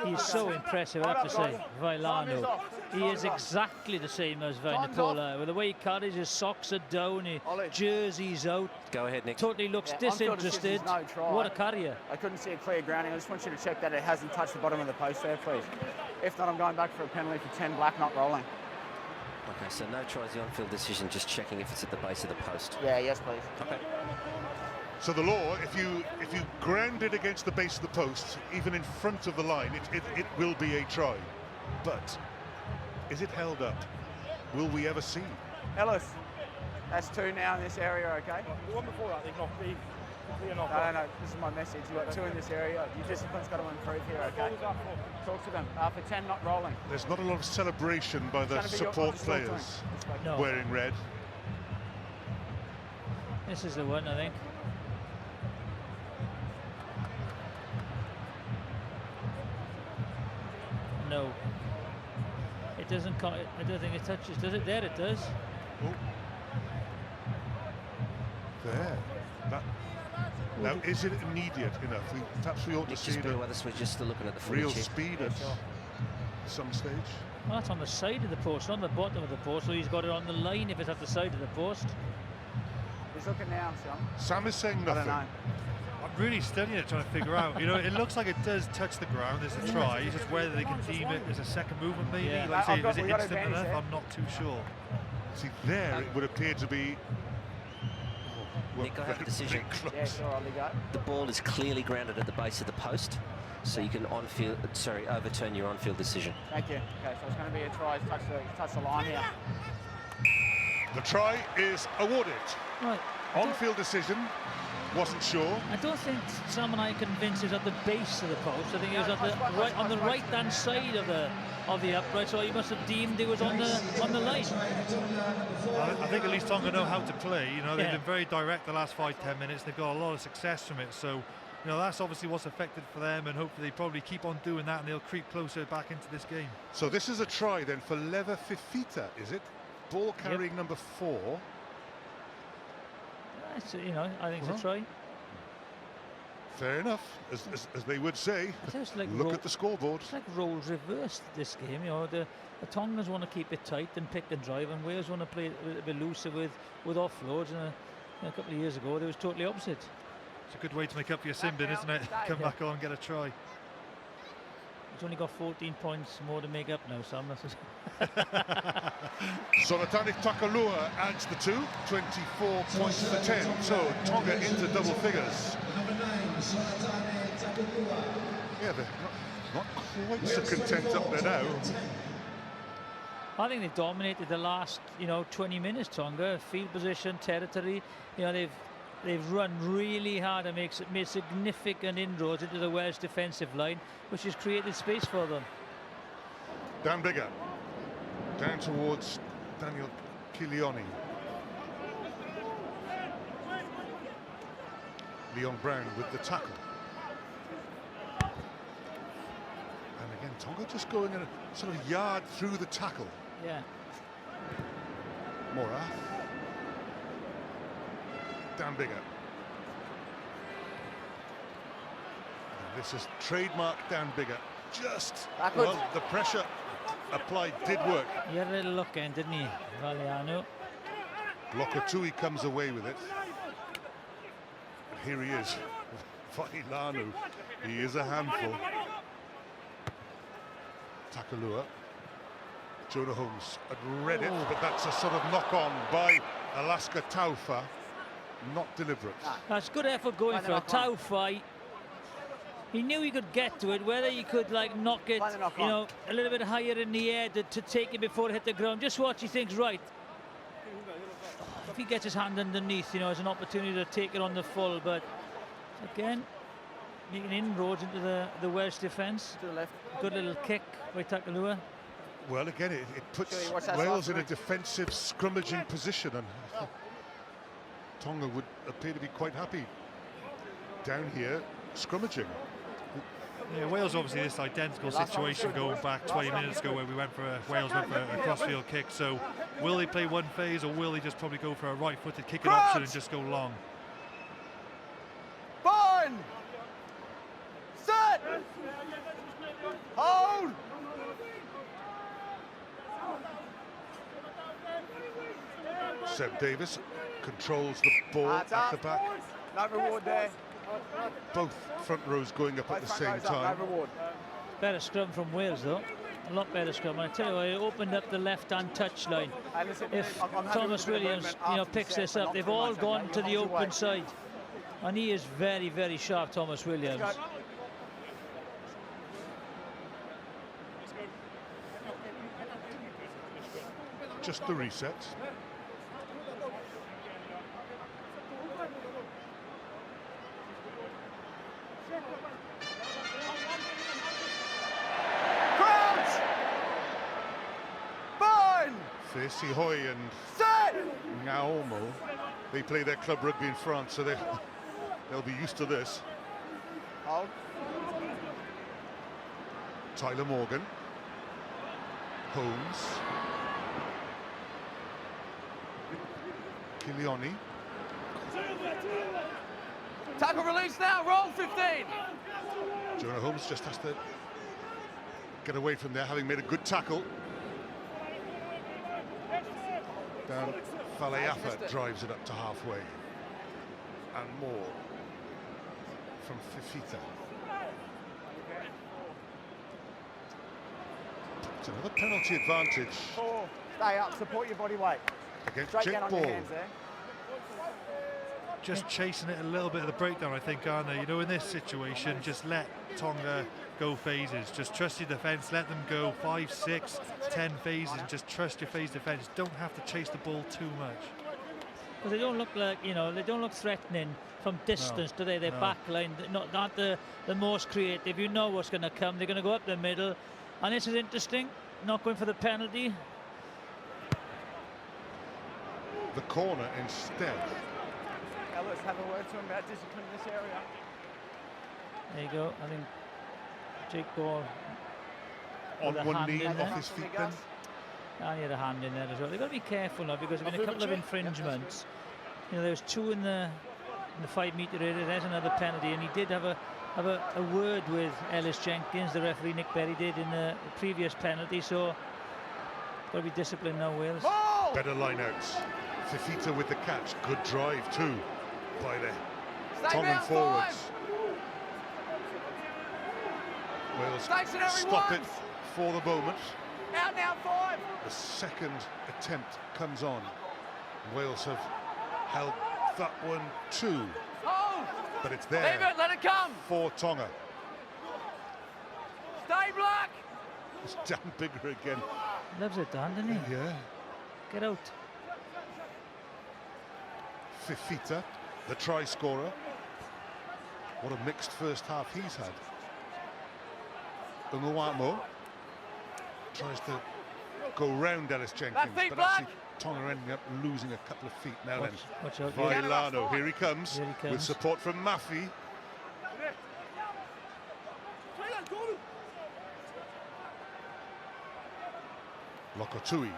B: He's so impressive, I have to say, Vailano. He is exactly the same as Vunipola. With the way he carries his socks are down, his jersey's out.
F: Go ahead, Nick.
B: Totally looks disinterested. What a carrier.
D: I couldn't see a clear grounding. I just want you to check that it hasn't touched the bottom of the post there, please. If not, I'm going back for a penalty for 10 black, not rolling.
F: Okay, so no tries, the on-field decision, just checking if it's at the base of the post.
D: Yeah, yes, please.
F: Okay.
A: So the law, if you ground it against the base of the post, even in front of the line, it will be a try. But is it held up? Will we ever see?
D: Ellis, that's 2 now in this area, okay?
E: The one before that, they've knocked the
D: No, this is my message. You've got 2 in this area. Your discipline's got to improve here, okay? Talk to them. For 10, not rolling.
A: There's not a lot of celebration by the support players
B: No.
A: wearing red.
B: This is the one, I think. No. It doesn't, I don't think it touches, does it? There it does.
A: Oh. There. Now, is it immediate enough? Perhaps we ought to see the
F: with us. We're just still looking at the footage
A: real
F: here.
A: speed at some stage.
B: Well, that's on the side of the post, not on the bottom of the post, so he's got it on the line if it's at the side of the post.
D: He's looking now, Sam.
A: Sam is saying
D: I
A: nothing.
D: don't know.
C: I'm really studying it, trying to figure out. You know, it looks like it does touch the ground. There's a try. It's just whether they can deem it as a second movement, maybe.
B: Yeah.
C: Like I say, is it
D: we got
C: instant
D: advantage
C: enough?
D: there.
C: I'm not too sure.
A: See, there it would appear to be. Well,
F: Nick, I have a decision.
A: very
D: Yeah,
A: close.
D: sure, Ollie, go.
F: The ball is clearly grounded at the base of the post, so you can overturn your on-field decision.
D: Thank you. Okay, so it's going to be a try. Touch the line here.
A: The try is awarded.
B: Right.
A: On-field decision. Wasn't sure.
B: I don't think Sam and I are convinced he was at the base of the post. I think he was at the right on the right-hand side of the upright. So he must have deemed he was on the line.
C: I think at least Tonga know how to play. You know, they've
B: Yeah.
C: been very direct the last 5-10 minutes. They've got a lot of success from it. So, you know, that's obviously what's affected for them, and hopefully they probably keep on doing that and they'll creep closer back into this game.
A: So this is a try then for Leva Fifita, is it? Ball carrying number 4.
B: You know, I think it's a try.
A: Fair enough, as they would say.
B: It's just like
A: Look at the scoreboard.
B: It's like roles reversed this game. You know, the Tongans want to keep it tight and pick and drive, and Wales want to play a little bit looser with offloads. And a couple of years ago, it was totally opposite.
C: It's a good way to make up for your sin bin, isn't it? Come back on and get a try.
B: He's only got 14 points more to make up now, Sam.
A: Solatani Takalua adds the 2, 24 points for 10. So Tonga into double figures. Yeah, they're not quite so content up there now.
B: I think they've dominated the last, 20 minutes. Tonga, field position, territory. You know, they've run really hard and made significant inroads into the Welsh defensive line, which has created space for them.
A: Dan Bigger, down towards Daniel Kilioni. Leon Brown with the tackle. And again, Tonga just going in a sort of yard through the tackle.
B: Yeah.
A: Morath. Dan Bigger. And this is trademark Dan Bigger. Just, well, the pressure applied did work.
B: He had a little look in, didn't he, Valiano?
A: Lokatui comes away with it. And here he is, Vailanu. He is a handful. Takalua. Jonah Holmes had read it, but that's a sort of knock-on by Alaska Taufa. Not deliberate.
B: That's good effort going for a Taufa. He knew he could get to it, whether he could knock it, a little bit higher in the air to take it before it hit the ground. Just watch, he thinks, right, if he gets his hand underneath, there's an opportunity to take it on the full. But again, making inroads into the Welsh defence.
D: To the left.
B: Good little kick by Takalua.
A: Well, again, it puts Wales in a defensive scrummaging position, and Tonga would appear to be quite happy down here scrummaging.
C: Yeah, Wales obviously this identical situation going back 20 minutes ago where Wales went for a cross-field kick. So will they play one phase, or will they just probably go for a right-footed kicking option and just go long?
D: Burn! Set! Hold!
A: Seb Davis controls the ball at the back.
D: No reward there.
A: Both front rows going up at the same time.
D: No reward.
B: Better scrum from Wales, though. A lot better scrum. And I tell you what, it opened up the left-hand touchline. If Thomas Williams, picks this up, they've all gone to the open side. And he is very, very sharp, Thomas Williams.
A: Just the reset. Facey Hoy and Ngaomo, they play their club rugby in France, so they'll be used to this.
D: Hold.
A: Tyler Morgan, Holmes, Kilioni.
D: Tackle release now, roll 15.
A: Jonah Holmes just has to get away from there, having made a good tackle. Down Faleafa drives it up to halfway. and more from Fifita. It's another penalty advantage
D: Stay up, support your body weight.
A: against
D: Straight
A: Jake
D: down on your
A: Ball.
D: hands there.
C: Just chasing it a little bit of the breakdown, I think, aren't they? You know, in this situation, just let Tonga go phases. Just trust your defence, let them go 5, 6, 10 phases, and just trust your phase defence. Don't have to chase the ball too much.
B: Because they don't look like, you know, they don't look threatening from distance, do they? Their back line, not the most creative. You know what's going to come. They're going to go up the middle. And this is interesting, not going for the penalty.
A: The corner instead.
D: Now let's have a word to him about discipline in this area.
B: There you go. I think Jake Ball
A: On
B: with a
A: one
B: hand
A: knee,
B: in there.
A: off his feet then.
B: And he had a hand in there as well. They've got to be careful now because there's been a couple of infringements. You know, there was 2 in the 5-metre area. There's another penalty, and he did have a word with Ellis Jenkins, the referee Nick Berry did in the previous penalty. So got to be disciplined now, Wales.
A: Better line outs. Fifita with the catch. Good drive too by the Tongan forwards. Wales stop it for the moment.
D: Out now, 5.
A: The second attempt comes on. Wales have held that one too, but it's there.
D: Leave it, let it come.
A: For Tonga.
D: Stay black.
A: It's Dan Bigger again.
B: Loves it, Dan, doesn't he?
A: Yeah.
B: Get out.
A: Fifita, the try scorer. What a mixed first half he's had. Unguamo tries to go round Ellis Jenkins, but actually Tonga ending up losing a couple of feet now.
B: Watch out.
A: Vailano, here he comes,
B: Here he comes.
A: with support from Mafi. Lokotui.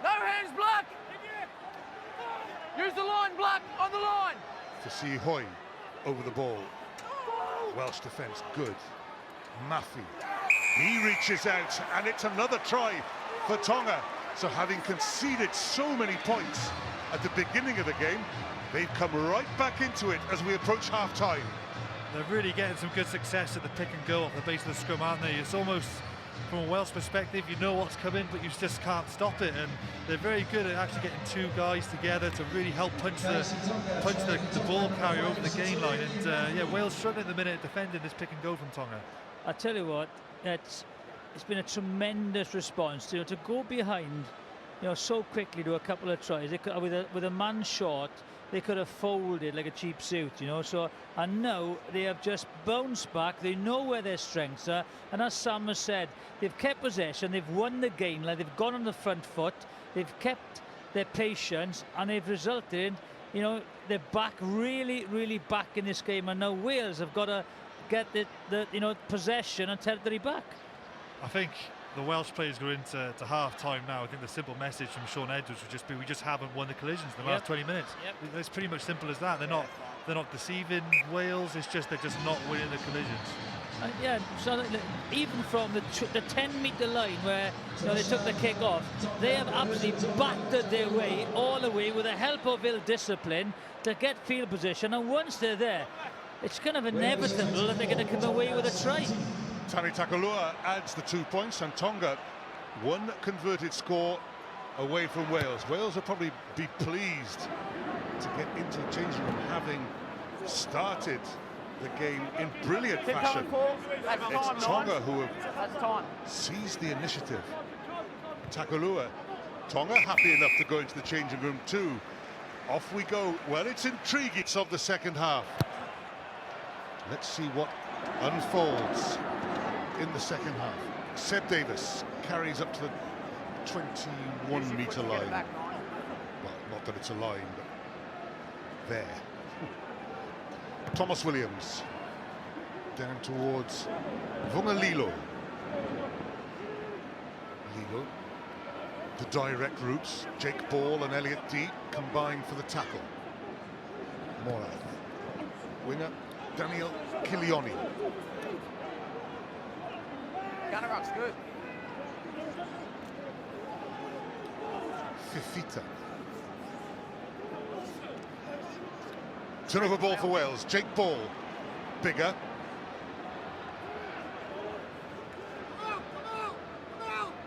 D: No hands, black. Use the line, black, on the line.
A: To see Hoy over the ball. Welsh defence good. Mafi. He reaches out, and it's another try for Tonga. So having conceded so many points at the beginning of the game, they've come right back into it as we approach half-time.
C: They're really getting some good success at the pick and go off the base of the scrum, aren't they? It's almost, from a Welsh perspective, you know what's coming, but you just can't stop it. And they're very good at actually getting 2 guys together to really help punch the ball carrier over the gain line. And yeah, Wales struggling at the minute defending this pick and go from Tonga.
B: I tell you what, it's been a tremendous response. You know, to go behind, you know, so quickly to a couple of tries. They could, with a man short, they could have folded like a cheap suit, you know. So, and now they have just bounced back. They know where their strengths are, and as Sam has said, they've kept possession. They've won the game. Like, they've gone on the front foot. They've kept their patience, and they've resulted in, you know, they're back, really back in this game. And now Wales have got to get the you know, possession and territory back.
C: I think the Welsh players go into half-time now. I think the simple message from Sean Edwards would just be, we just haven't won the collisions in the last 20 minutes. It's pretty much simple as that. They're not deceiving Wales. It's just they're just not winning the collisions.
B: Yeah, so even from the 10-metre line where, you know, they took the kick off, they have absolutely battered their way all the way with the help of ill discipline to get field position. And once they're there, it's kind of inevitable that they're going to come away with a try.
A: Tani Takalua adds the 2 points, and Tonga, 1 converted score away from Wales. Wales will probably be pleased to get into the changing room, having started the game in brilliant fashion. It's Tonga who have seized the initiative. Takalua, Tonga happy enough to go into the changing room too. Off we go. Well, it's intriguing of the second half. Let's see what unfolds in the second half. Seb Davis carries up to the 21-metre line. Well, not that it's a line, but there. Thomas Williams down towards Vungalilo. Lilo. The direct routes. Jake Ball and Elliot D combine for the tackle. Morath. Winger Daniel Kilioni.
D: Gunner-up's good.
A: Fifita. Turnover ball for Wales. Jake Ball. Bigger.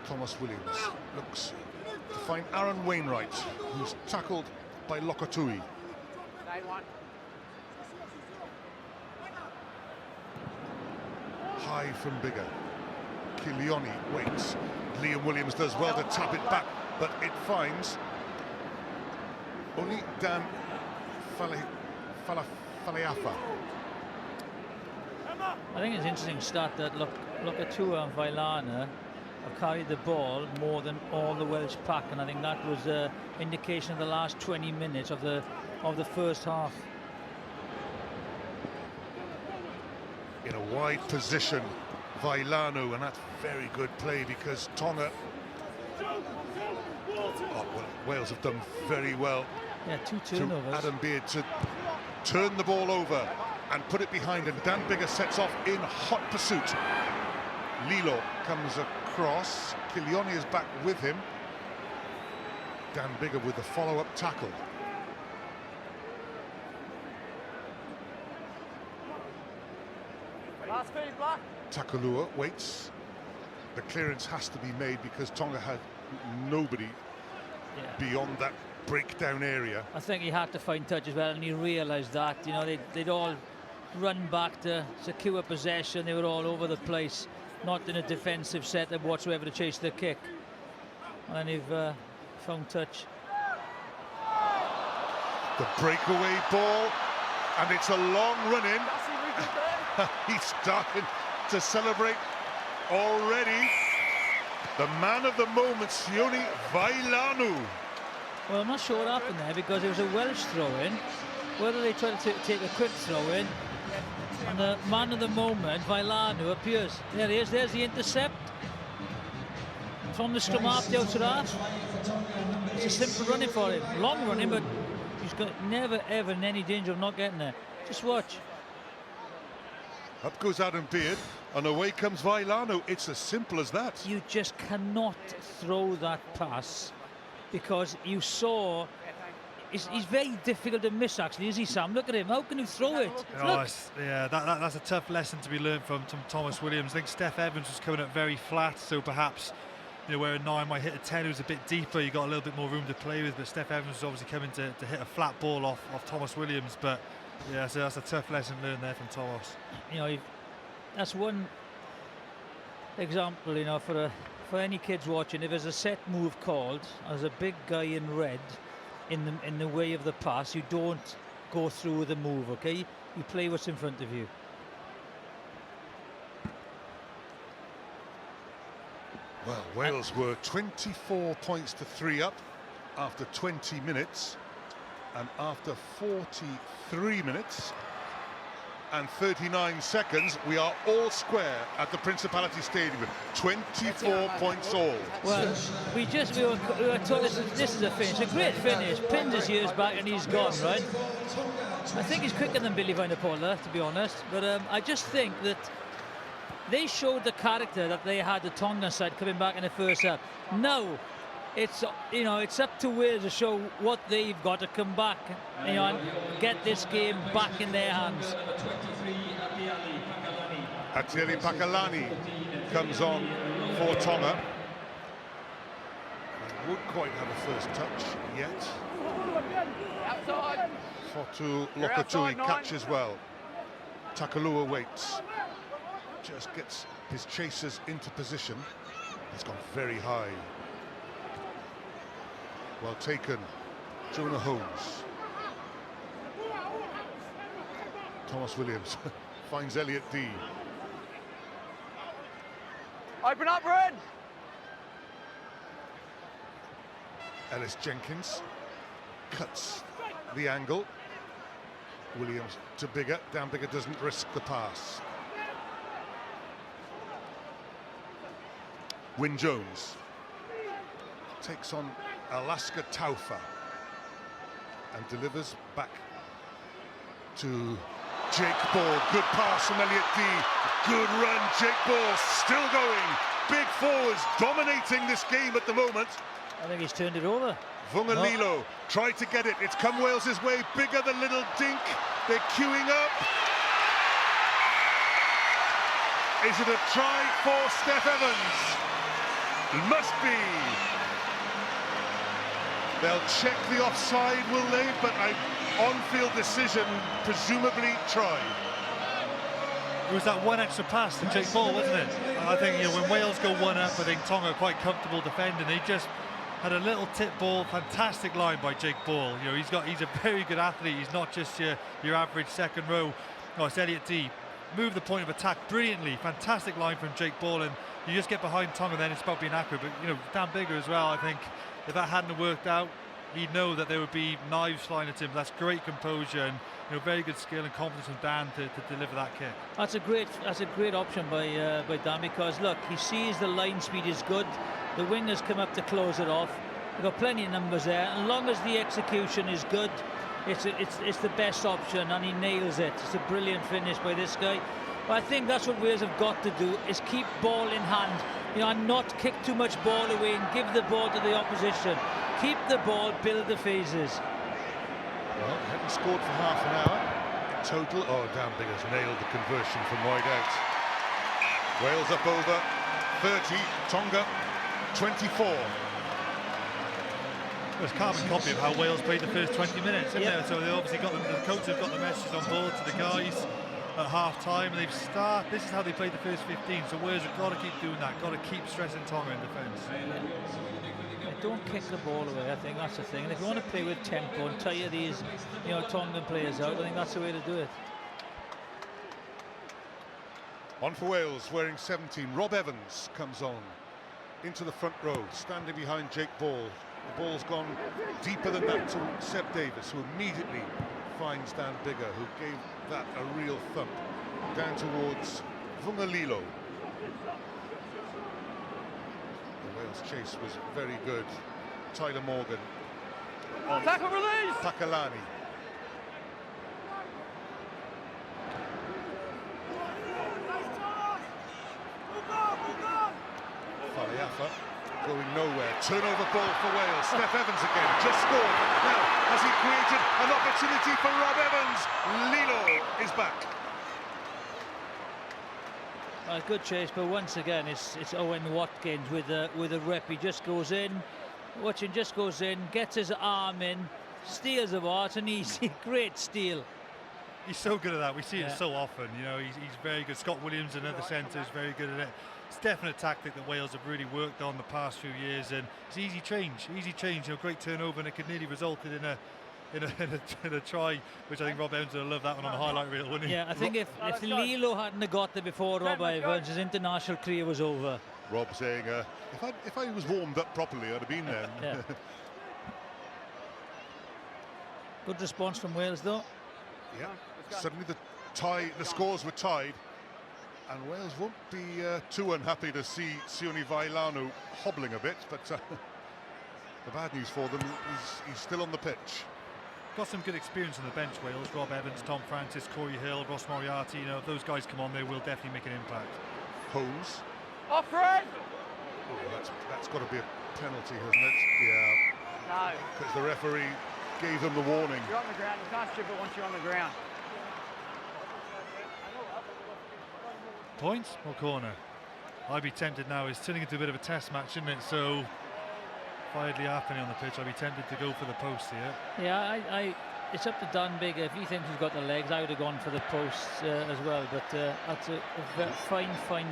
A: Thomas Williams looks to find Aaron Wainwright, who's tackled by Lokotui. High from Bigger. Kilioni waits. Liam Williams does well to tap it back, but it finds only Dan Faleafa.
B: I think it's an interesting stat that Lokotui and Vailana have carried the ball more than all the Welsh pack, and I think that was an indication of the last 20 minutes of the first half.
A: In a wide position, Vailanu, and that's very good play because Tonga. Oh, well, Wales have done very well.
B: Yeah, 2
A: to
B: turnovers.
A: Adam Beard to turn the ball over and put it behind him. Dan Bigger sets off in hot pursuit. Lilo comes across. Kilioni is back with him. Dan Bigger with the follow-up tackle.
D: Last feed, Black.
A: Takulua waits. The clearance has to be made because Tonga had nobody beyond that breakdown area.
B: I think he had to find touch as well, and he realised that. You know, they'd all run back to secure possession. They were all over the place, not in a defensive setup whatsoever to chase the kick. And they've found touch.
A: The breakaway ball, and it's a long run-in. He's starting to celebrate already. The man of the moment, Sione Vailanu.
B: Well, I'm not sure what happened there because it was a Welsh throw-in. Whether they tried to take a quick throw-in, and the man of the moment, Vailanu, appears. There he is. There's the intercept from the scrum half out to that. It's a simple running for him. Long running, but he's got never ever in any danger of not getting there. Just watch.
A: Up goes Adam Beard, and away comes Vailanu. It's as simple as that.
B: You just cannot throw that pass because you saw he's very difficult to miss, actually, is he, Sam? Look at him. How can you throw it?
C: Oh, yeah, that's a tough lesson to be learned from Thomas Williams. I think Steph Evans was coming up very flat, so perhaps, you know, where a 9 might hit a 10 who's a bit deeper, you got a little bit more room to play with, but Steph Evans was obviously coming to hit a flat ball off Thomas Williams. But yeah, so that's a tough lesson learned there from Thomas.
B: You know, that's one example, you know, for any kids watching. If there's a set move called, there's a big guy in red in the way of the pass, you don't go through the move, okay? You play what's in front of you.
A: Well, Wales were 24 points to 3 up after 20 minutes, and after 43 minutes and 39 seconds, we are all square at the Principality Stadium. 24 points all.
B: Well, we were told this is a finish, a great finish. Pinned his years back and he's gone, right? I think he's quicker than Billy Vanapola, to be honest. But I just think that they showed the character that they had, the Tongan side, coming back in the first half. Now, it's, you know, it's up to Wales to show what they've got to come back, you know, and get this game back in their hands.
A: Atieli Pakalani comes on for Tonga. He won't quite have a first touch yet. Fotu Lokotui catches well. Takulua waits. Just gets his chasers into position. It's gone very high. Well taken, Jonah Holmes. Thomas Williams finds Elliot D.
D: Open up, Red.
A: Ellis Jenkins cuts the angle. Williams to Bigger. Dan Bigger doesn't risk the pass. Wyn Jones takes on Alaska Taufa and delivers back to Jake Ball. Good pass from Elliot D. Good run, Jake Ball still going. Big forwards dominating this game at the moment.
B: I think he's turned it over.
A: Vunga Lilo tried to get it. It's come Wales's way. Bigger than little dink. They're queuing up. Is it a try for Steph Evans? It must be. They'll check the offside, will they? But an on-field decision, presumably try.
C: It was that one extra pass to Jake Ball, wasn't it? I think, you know, when Wales go one up, I think Tonga are quite comfortable defending. They just had a little tip ball, fantastic line by Jake Ball. You know, he's a very good athlete. He's not just your average second row. No, it's Elliot D. Moved the point of attack brilliantly. Fantastic line from Jake Ball, and you just get behind Tonga, then it's about being accurate. But you know, Dan Bigger as well. I think if that hadn't worked out, he'd know that there would be knives flying at him. That's great composure and, you know, very good skill and confidence from Dan to deliver that kick.
B: That's a great option by Dan, because look, he sees the line speed is good. The wingers come up to close it off. They've got plenty of numbers there. As long as the execution is good, it's the best option, and he nails it. It's a brilliant finish by this guy. But I think that's what Wales have got to do, is keep ball in hand. You know, and not kick too much ball away and give the ball to the opposition. Keep the ball, build the phases.
A: Well, they hadn't scored for half an hour in total. Oh, Dan Bigger's nailed the conversion from wide out. Wales up over 30, Tonga 24.
C: It's a carbon copy of how Wales played the first 20 minutes, isn't
B: Yep.
C: it? So they obviously got the coach have got the message on board to the guys at half-time, and this is how they played the first 15, so Wales have got to keep doing that, got to keep stressing Tonga in defence.
B: Don't kick the ball away, I think that's the thing. And if you want to play with tempo and tire these, you know, Tongan players out, I think that's the way to do it.
A: On for Wales, wearing 17. Rob Evans comes on into the front row, standing behind Jake Ball. The ball's gone deeper than that to Seb Davis, who immediately finds Dan Bigger, who gave that a real thump down towards Vungalilo. The Wales chase was very good. Tyler Morgan on
D: Tackle release!
A: Pakalani. Faleafa going nowhere. Turnover ball for Wales. Steph Evans again, just scored. Now, has he created an opportunity for Rob Evans? Lilo is back.
B: A good chase, but once again, it's Owen Watkins with a rep. He just goes in, watch him, just goes in, gets his arm in, steals the ball. It's an easy, great steal.
C: He's so good at that. We see it so often. You know, he's very good. Scott Williams, another centre, is very good at it. It's definitely a tactic that Wales have really worked on the past few years, and it's easy change. You know, great turnover, and it could nearly resulted in a try, which I think Rob Evans would have loved that one on the highlight reel, wouldn't he?
B: Yeah, I think if Lilo hadn't have got there before Rob Evans, his international career was over.
A: Rob saying, if I was warmed up properly, I'd have been there.
B: Yeah. Good response from Wales, though.
A: Yeah. Suddenly the scores were tied, and Wales won't be too unhappy to see Sione Vailanu hobbling a bit, but the bad news for them is he's still on the pitch.
C: Got some good experience on the bench, Wales. Rob Evans, Tom Francis, Corey Hill, Ross Moriarty. You know, if those guys come on, they will definitely make an impact.
A: Holmes.
D: Off Fred!
A: Oh, that's got to be a penalty, hasn't it? Yeah.
D: No.
A: Because the referee gave them the warning.
D: You're on the ground. You can't strip it once you're on the ground.
C: Points or corner? I'd be tempted now. It's turning into a bit of a test match, isn't it? So, widely happening on the pitch, I'd be tempted to go for the post here.
B: Yeah, it's up to Dan Bigger. If he thinks he's got the legs, I would have gone for the posts as well. But that's a fine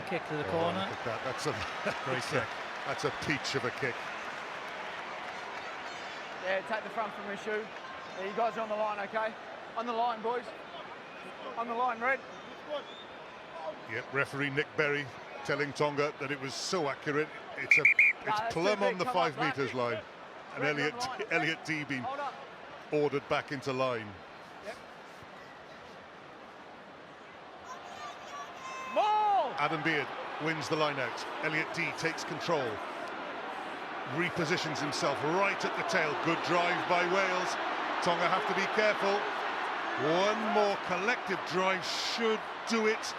B: kick to the corner.
A: Look at that. That's a
C: Great kick.
A: That's a peach of a kick.
D: Yeah, take the front from his shoe. Yeah, you guys are on the line, okay? On the line, boys. On the line, Red.
A: Yep, referee Nick Berry telling Tonga that it was so accurate. It's
D: that's
A: plumb
D: too
A: on
D: big.
A: the
D: Come
A: 5
D: on,
A: metres line. And
D: Red,
A: Elliot D being
D: Hold up.
A: ordered back into line.
D: Yep. Ball!
A: Adam Beard wins the line out. Elliot D takes control. Repositions himself right at the tail. Good drive by Wales. Tonga have to be careful. One more collective drive should do it.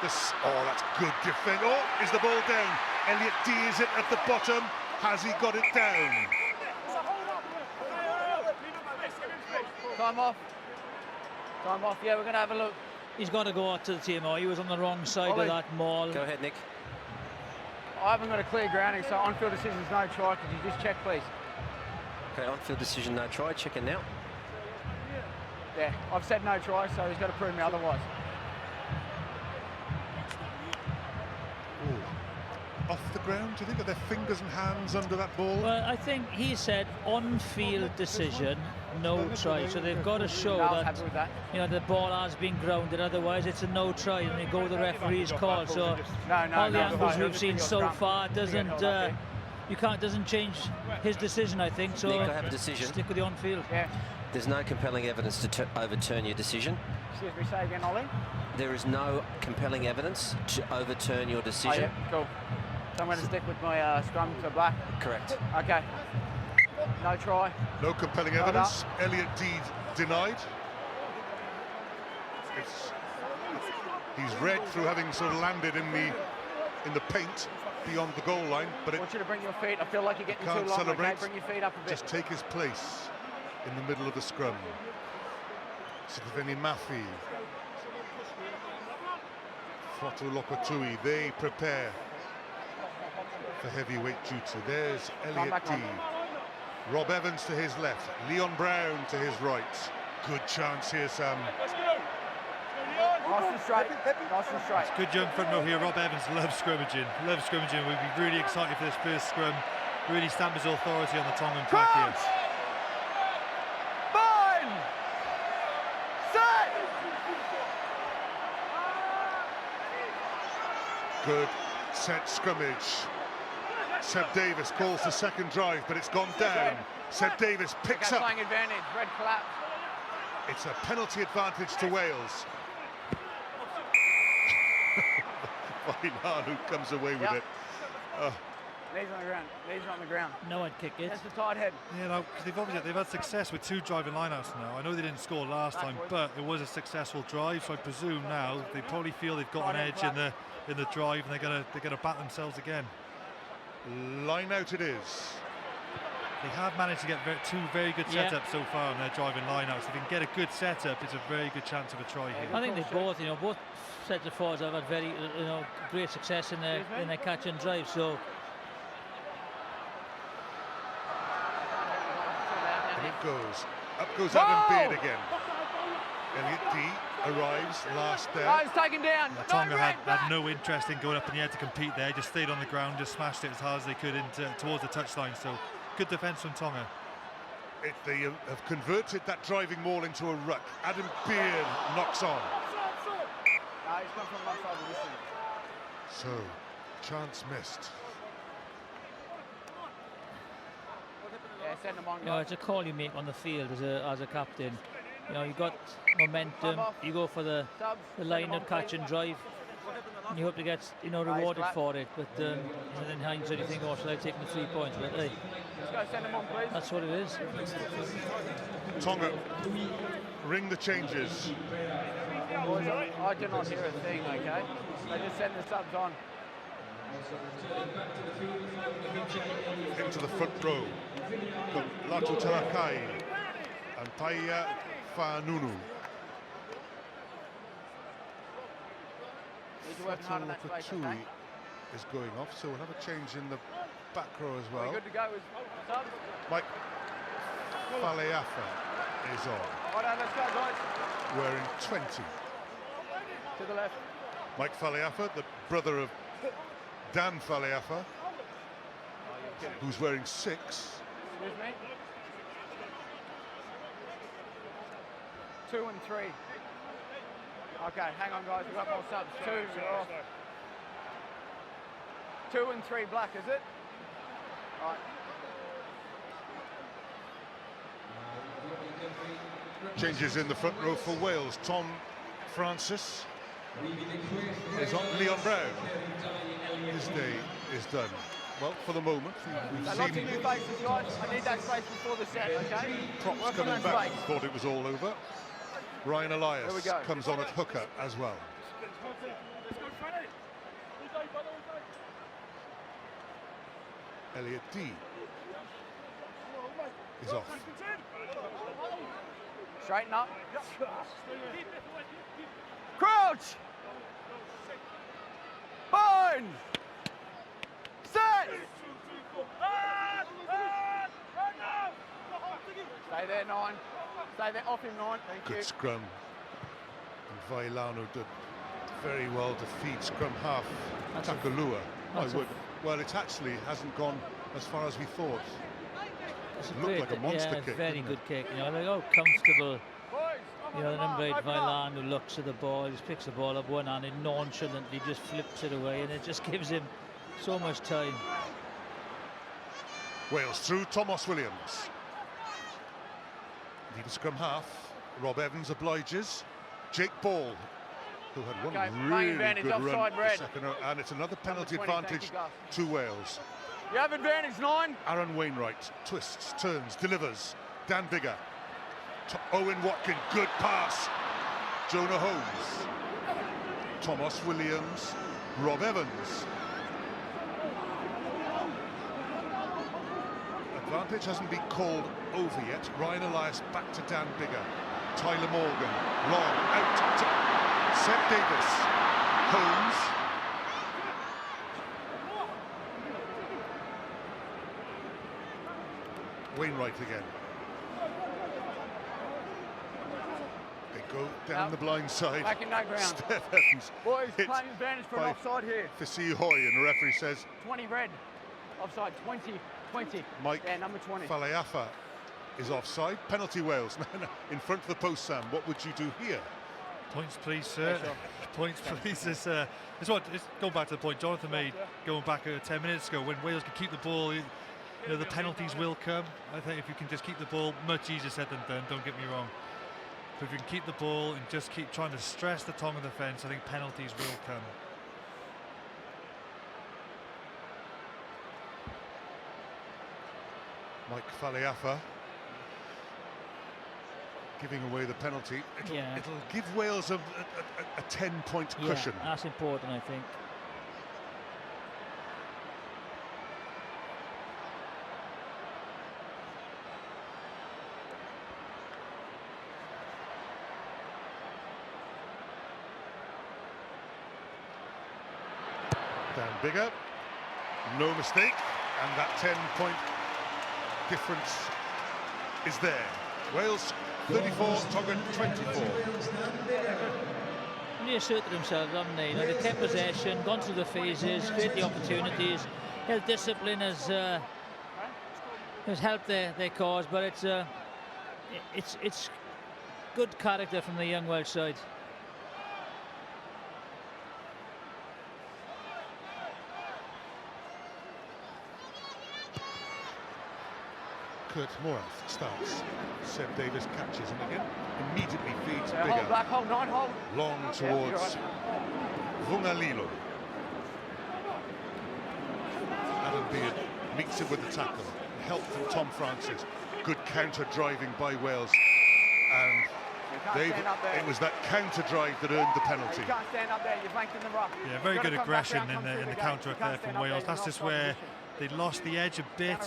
A: Oh, that's good defense. Oh, is the ball down? Elliot D is it at the bottom. Has he got it down?
D: Time off. Time off. Yeah, we're going to have a look.
B: He's got to go out to the TMO. He was on the wrong side
D: Ollie.
B: of that maul.
F: Go ahead, Nick.
D: I haven't got a clear grounding, so on-field decision's no try. Could you just check, please?
F: Okay, on-field decision, no try. Checking now.
D: Yeah, I've said no try, so he's got to prove me otherwise.
A: Ooh. Off the ground, do you think? Are their fingers and hands under that ball?
B: Well, I think he said on-field decision, no try. So they've got to show
D: No, I'm
B: that,
D: happy with that.
B: you know, the ball has been grounded. Otherwise, it's a no try, and they go with the referee's call. So
D: No,
B: all the angles
D: no,
B: we've seen so
D: scrum.
B: far doesn't doesn't change his decision. I think so.
F: Nick, I have a decision.
B: Stick with the on-field.
D: Yeah.
F: There's no compelling evidence to overturn your decision.
D: Excuse me, say again, Ollie.
F: There is no compelling evidence to overturn your
D: Oh,
F: decision.
D: yeah, cool. So I'm going to stick with my scrum to black.
F: Correct.
D: Okay. No try.
A: No compelling
D: Well
A: evidence. Elliot Deed denied. He's red through having sort of landed in the paint beyond the goal line, but
D: I
A: it
D: want you to bring your feet. I feel like you're getting
A: can't
D: too long.
A: celebrate.
D: Okay, bring your feet up a bit.
A: just take his place in the middle of the scrum. Sitiveni Mafi, Fotu Lokotui, they prepare for heavyweight jiu-jitsu. There's Elliot
D: back
A: D.
D: on.
A: Rob Evans to his left, Leon Brown to his right. Good chance here, Sam.
D: Nice and straight. Nice and straight.
C: Good young front row here. Rob Evans loves scrimmaging. Loves scrimmaging. We'd be really excited for this first scrum. Really stamp his authority on the Tongan track here.
D: Fine. Set.
A: Good set scrimmage. Seb Davis calls the second drive, but it's gone down. Seb Davis picks up.
D: Flying advantage. Red collapse.
A: It's a penalty advantage to Wales. Vainanu comes away with
D: Yep.
A: it.
D: Knees on the ground. Knees on the ground.
B: No one kick it.
D: That's the tight head.
C: You know, because they've had success with 2 driving lineouts now. I know they didn't score last time, but it was a successful drive. So I presume now they probably feel they've got an edge in the drive, and they're gonna bat themselves again.
A: Line out it is.
C: They have managed to get 2 very good
B: Yeah.
C: setups so far on their driving lineouts. If they can get a good setup, it's a very good chance of a try here.
B: I think they both, both sets of forwards have had very, great success in their catch and drive. So
A: And it goes. Up goes Adam Beard again. Elliot D arrives last
D: Oh,
A: there.
D: it's taken down.
C: Now,
D: No
C: Tonga
D: red
C: had
D: back.
C: no interest in going up in the air to compete there. Just stayed on the ground, just smashed it as hard as they could towards the touchline. So good defence from Tonga.
A: They have converted that driving maul into a ruck. Adam Beard knocks on.
D: No, he's come from one side of the distance.
A: So, chance missed.
D: Yeah, send him on.
B: it's a call you make on the field as a captain. You got momentum. You go for the line of catch and drive, and you hope to get rewarded for it. But in hindsight, you think, oh, should I take the 3 points? But hey,
D: Let's go, send him on, please.
B: that's what it is.
A: Tonga, ring the changes.
D: Boys, I do not hear a thing, okay? They just send the subs on.
A: Into the front row. Latu Tarakai and Taia Fanunu.
D: Need to work hard on that space, okay?
A: is going off, so we'll have a change in the back row as
D: Are
A: well.
D: we good to go with subs?
A: Mike Faleafa is on,
D: Right on, let's go, guys.
A: wearing 20.
D: To the left.
A: Mike Faleafa, the brother of Dan Faleafa, who's wearing 6.
D: Excuse me. 2 and 3. Okay, hang on, guys. We've got more subs. 2, you're off. 2 and 3 black, is it? All right.
A: Changes in the front row for Wales. Tom Francis is on. Leon Brown. His day is done. Well, for the moment, we've
D: Lots of
A: seen
D: new faces, guys. I need that space before the set, okay?
A: props
D: Work on
A: coming
D: that
A: back.
D: space.
A: Thought it was all over. Ryan
D: Here we
A: Elias
D: go.
A: comes on at hooker as well. Elliot D is off.
D: Straighten up. Crouch. Bind. Set. Stay there, 9. Stay there, off him, 9. Thank you.
A: Good scrum. And Vailano did very well to feed scrum half Takulua. Well, it actually hasn't gone as far as we thought. It looked like a monster kick.
B: Very good kick. You know, like how comfortable. You know, the number 8 Vailan who looks at the ball, just picks the ball up one hand and nonchalantly just flips it away, and it just gives him so much time.
A: Wales through Thomas Williams. Need a scrum half. Rob Evans obliges. Jake Ball, who had one really good run the second, and it's another penalty advantage to Wales.
D: You have advantage, 9.
A: Aaron Wainwright twists, turns, delivers. Dan Biggar to Owen Watkin, good pass. Jonah Holmes, Thomas Williams, Rob Evans. Advantage hasn't been called over yet. Ryan Elias back to Dan Biggar. Tyler Morgan, long out to Seth Davis. Holmes. Wainwright again. They go down the blind side.
D: Back in no ground.
A: Steph Evans.
D: Boys,
A: hit
D: claim advantage for an offside here.
A: Fisi Hoy, and the referee says
D: 20 red. Offside, 20.
A: Mike
D: number 20.
A: Faleafa is offside. Penalty Wales. In front of the post, Sam. What would you do here?
C: Points, please, sir.
D: Yeah, sure.
C: Points, please. It's going back to the point Jonathan made going back 10 minutes ago. When Wales can keep the ball, you know, the penalties will come. I think if you can just keep the ball, much easier said than done, don't get me wrong. But if you can keep the ball and just keep trying to stress the Tonga defence, I think penalties will come.
A: Mike Faleafa giving away the penalty. It'll give Wales a 10-point cushion.
B: Yeah, that's important, I think.
A: Dan Biggar, no mistake, and that 10-point difference is there. Wales 34, Tonga 24.
B: Really asserted themselves, haven't they? You know, they kept possession, gone through the phases, create the opportunities. His discipline has helped their cause, but it's good character from the young Welsh side.
A: Kurt Morath starts. Seb Davis catches him again. Immediately feeds Biggar.
D: Hold back, hold 9, hold.
A: Long towards Vungalilo. Adam Beard meets him with the tackle. Help from Tom Francis. Good counter driving by Wales. And it was that counter drive that earned the penalty.
D: You can't stand up there, you're flanked in the rough.
C: Yeah, very good aggression in the counter there from Wales. That's just where they lost the edge a bit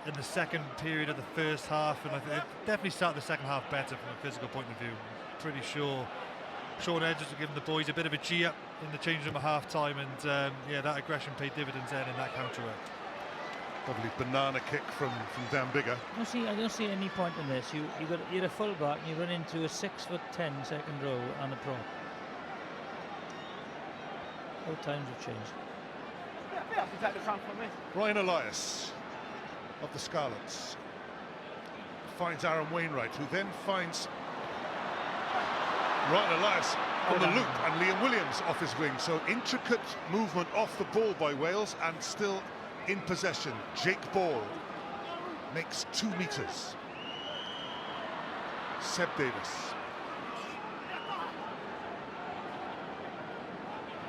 C: in the second period of the first half, and I think definitely started the second half better from a physical point of view. Pretty sure Sean Edwards was giving the boys a bit of a G-up in the change room at half-time, and yeah, that aggression paid dividends then in that counter-work.
A: Lovely banana kick from Dan Biggar.
B: I don't see any point in this. You're a full-back and you run into a 6'10" second row and a prop. How times have changed.
D: Yeah, take the front from me.
A: Ryan Elias of the Scarlets finds Aaron Wainwright, who then finds Ryan Elias on the loop and Liam Williams off his wing. So intricate movement off the ball by Wales and still in possession. Jake Ball makes 2 meters. Seb Davis.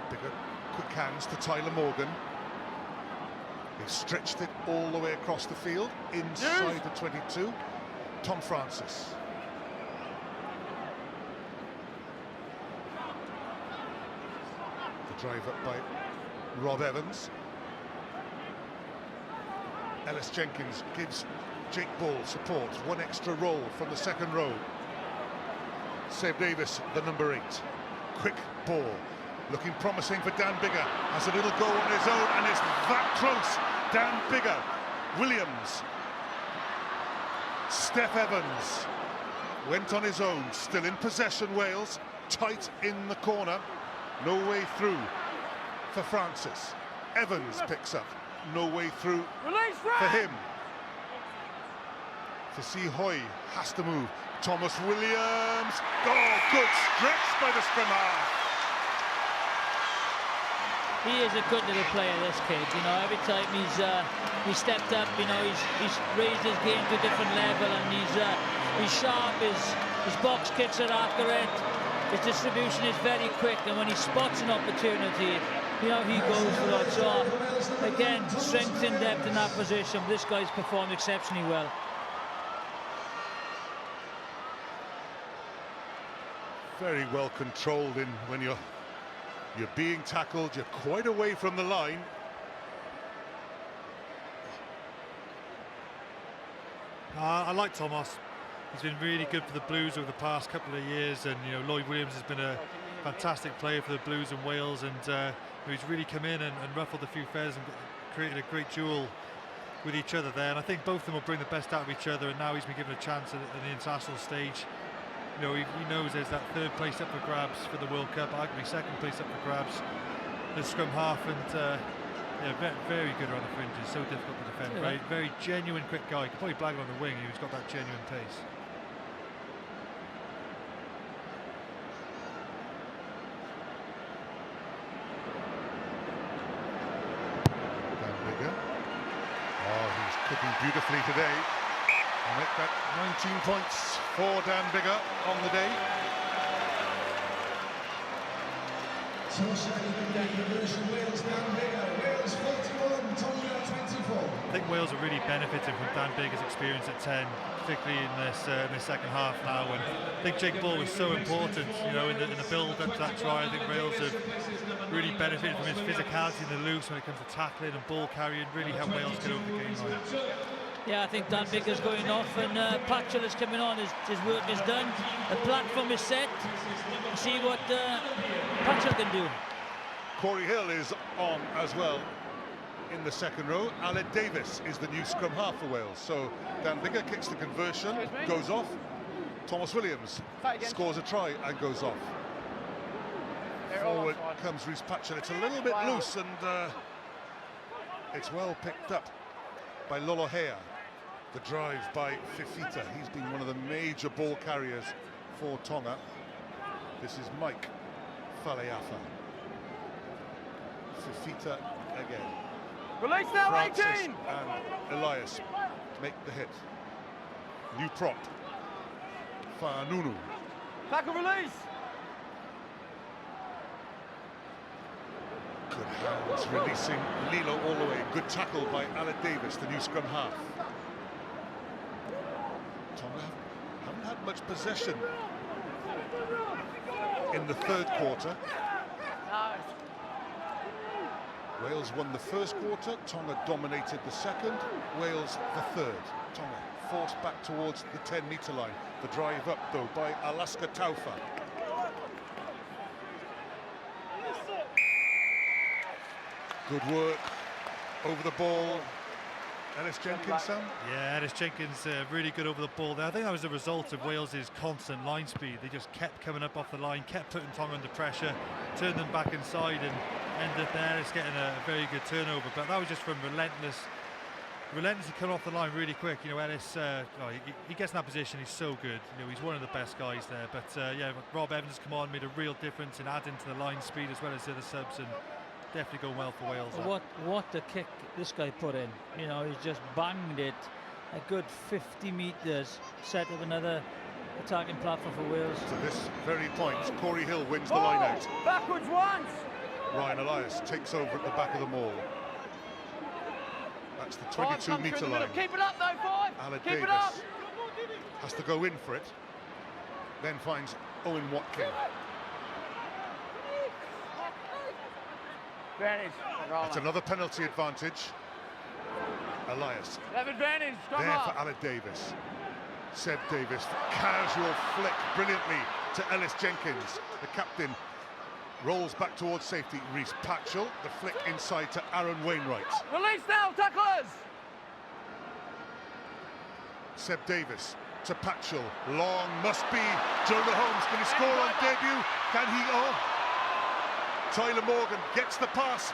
A: Bigger, quick hands to Tyler Morgan. They've stretched it all the way across the field, inside the 22. Tom Francis. The drive up by Rob Evans. Ellis Jenkins gives Jake Ball support. 1 extra roll from the second row. Seb Davis, the number 8. Quick ball, looking promising for Dan Biggar. Has a little go on his own, and it's that close. Dan Biggar, Williams, Steph Evans went on his own, still in possession. Wales tight in the corner, no way through for Francis. Evans picks up, no way through for him. To see Hoy has to move. Thomas Williams, oh, good stretch by the scrum half.
B: He is a good little player, this kid. You know, every time he's stepped up, you know, he's raised his game to a different level, and he's sharp. His box kicks are accurate. His distribution is very quick, and when he spots an opportunity, you know, he goes for it. So again, strength in depth in that position. This guy's performed exceptionally well.
A: Very well controlled in when you're being tackled, you're quite away from the line.
C: I like Thomas. He's been really good for the Blues over the past couple of years, and you know, Lloyd Williams has been a fantastic player for the Blues and Wales, and he's really come in and ruffled a few feathers and created a great duel with each other there. And I think both of them will bring the best out of each other, and now he's been given a chance at the international stage. You know, he knows there's that 3rd place up for grabs for the World Cup, arguably 2nd place up for grabs, the scrum half, and yeah, very good around the fringes, so difficult to defend.
B: Yeah.
C: Very genuine, quick guy. You could probably blag him on the wing, he's got that genuine pace.
A: Dan Biggar. Oh, he's cooking beautifully today. And make that 19 points for Dan Biggar on the day.
C: I think Wales are really benefiting from Dan Biggar's experience at 10, particularly in this second half now. And I think Jake Ball was so important, you know, in the build up to that try. I think Wales have really benefited from his physicality in the loose when it comes to tackling and ball carrying. Really helped Wales get over the game line.
B: Yeah, I think Dan Biggar's going off, and Patchell is coming on. His work is done. The platform is set. See what Patchell can do.
A: Corey Hill is on as well in the second row. Aled Davis is the new scrum half for Wales. So Dan Biggar kicks the conversion, goes off. Thomas Williams scores a try and goes off. Forward comes Rhys Patchell. It's a little bit loose, and it's well picked up by Lolohea. The drive by Fifita. He's been one of the major ball carriers for Tonga. This is Mike Faleafa. Fifita again.
D: Release now,
A: Francis
D: 18!
A: and Elias make the hit. New prop. Fa'anunu.
D: Tackle release!
A: Good hands releasing Lilo all the way. Good tackle by Aled Davis, the new scrum half. Tonga haven't had much possession in the 3rd quarter. Wales won the 1st quarter, Tonga dominated the 2nd, Wales the 3rd. Tonga forced back towards the 10-metre line. The drive up, though, by Alaska Taufa. Good work over the ball. Ellis Jenkins, Sam?
C: Yeah, Ellis Jenkins really good over the ball there. I think that was a result of Wales's constant line speed. They just kept coming up off the line, kept putting Tonga under pressure, turned them back inside, and ended up there. It's getting a very good turnover. But that was just from relentlessly coming off the line really quick. You know, Ellis, he gets in that position. He's so good. You know, he's one of the best guys there. But yeah, Rob Evans has come on, made a real difference in adding to the line speed as well as the other subs, and definitely going well for Wales.
B: What a kick this guy put in. You know, he's just banged it a good 50 metres, set up another attacking platform for Wales.
A: To this very point, Corey Hill wins the line out.
D: Backwards once!
A: Ryan Elias takes over at the back of the maul. That's the 22-metre line.
D: Keep it up though, 5!
A: Aled
D: Keep
A: Davis
D: it up!
A: has to go in for it, then finds Owen Watkin.
D: Advantage.
A: That's another penalty advantage. Elias
D: Have advantage. Come
A: there
D: on.
A: for Aled Davis. Seb Davis, casual flick brilliantly to Ellis Jenkins. The captain rolls back towards safety. Reece Patchell, the flick inside to Aaron Wainwright.
D: Release now, tacklers!
A: Seb Davis to Patchell, long must be Jonah Holmes. Can he score on debut? Can he? Oh, Tyler Morgan gets the pass.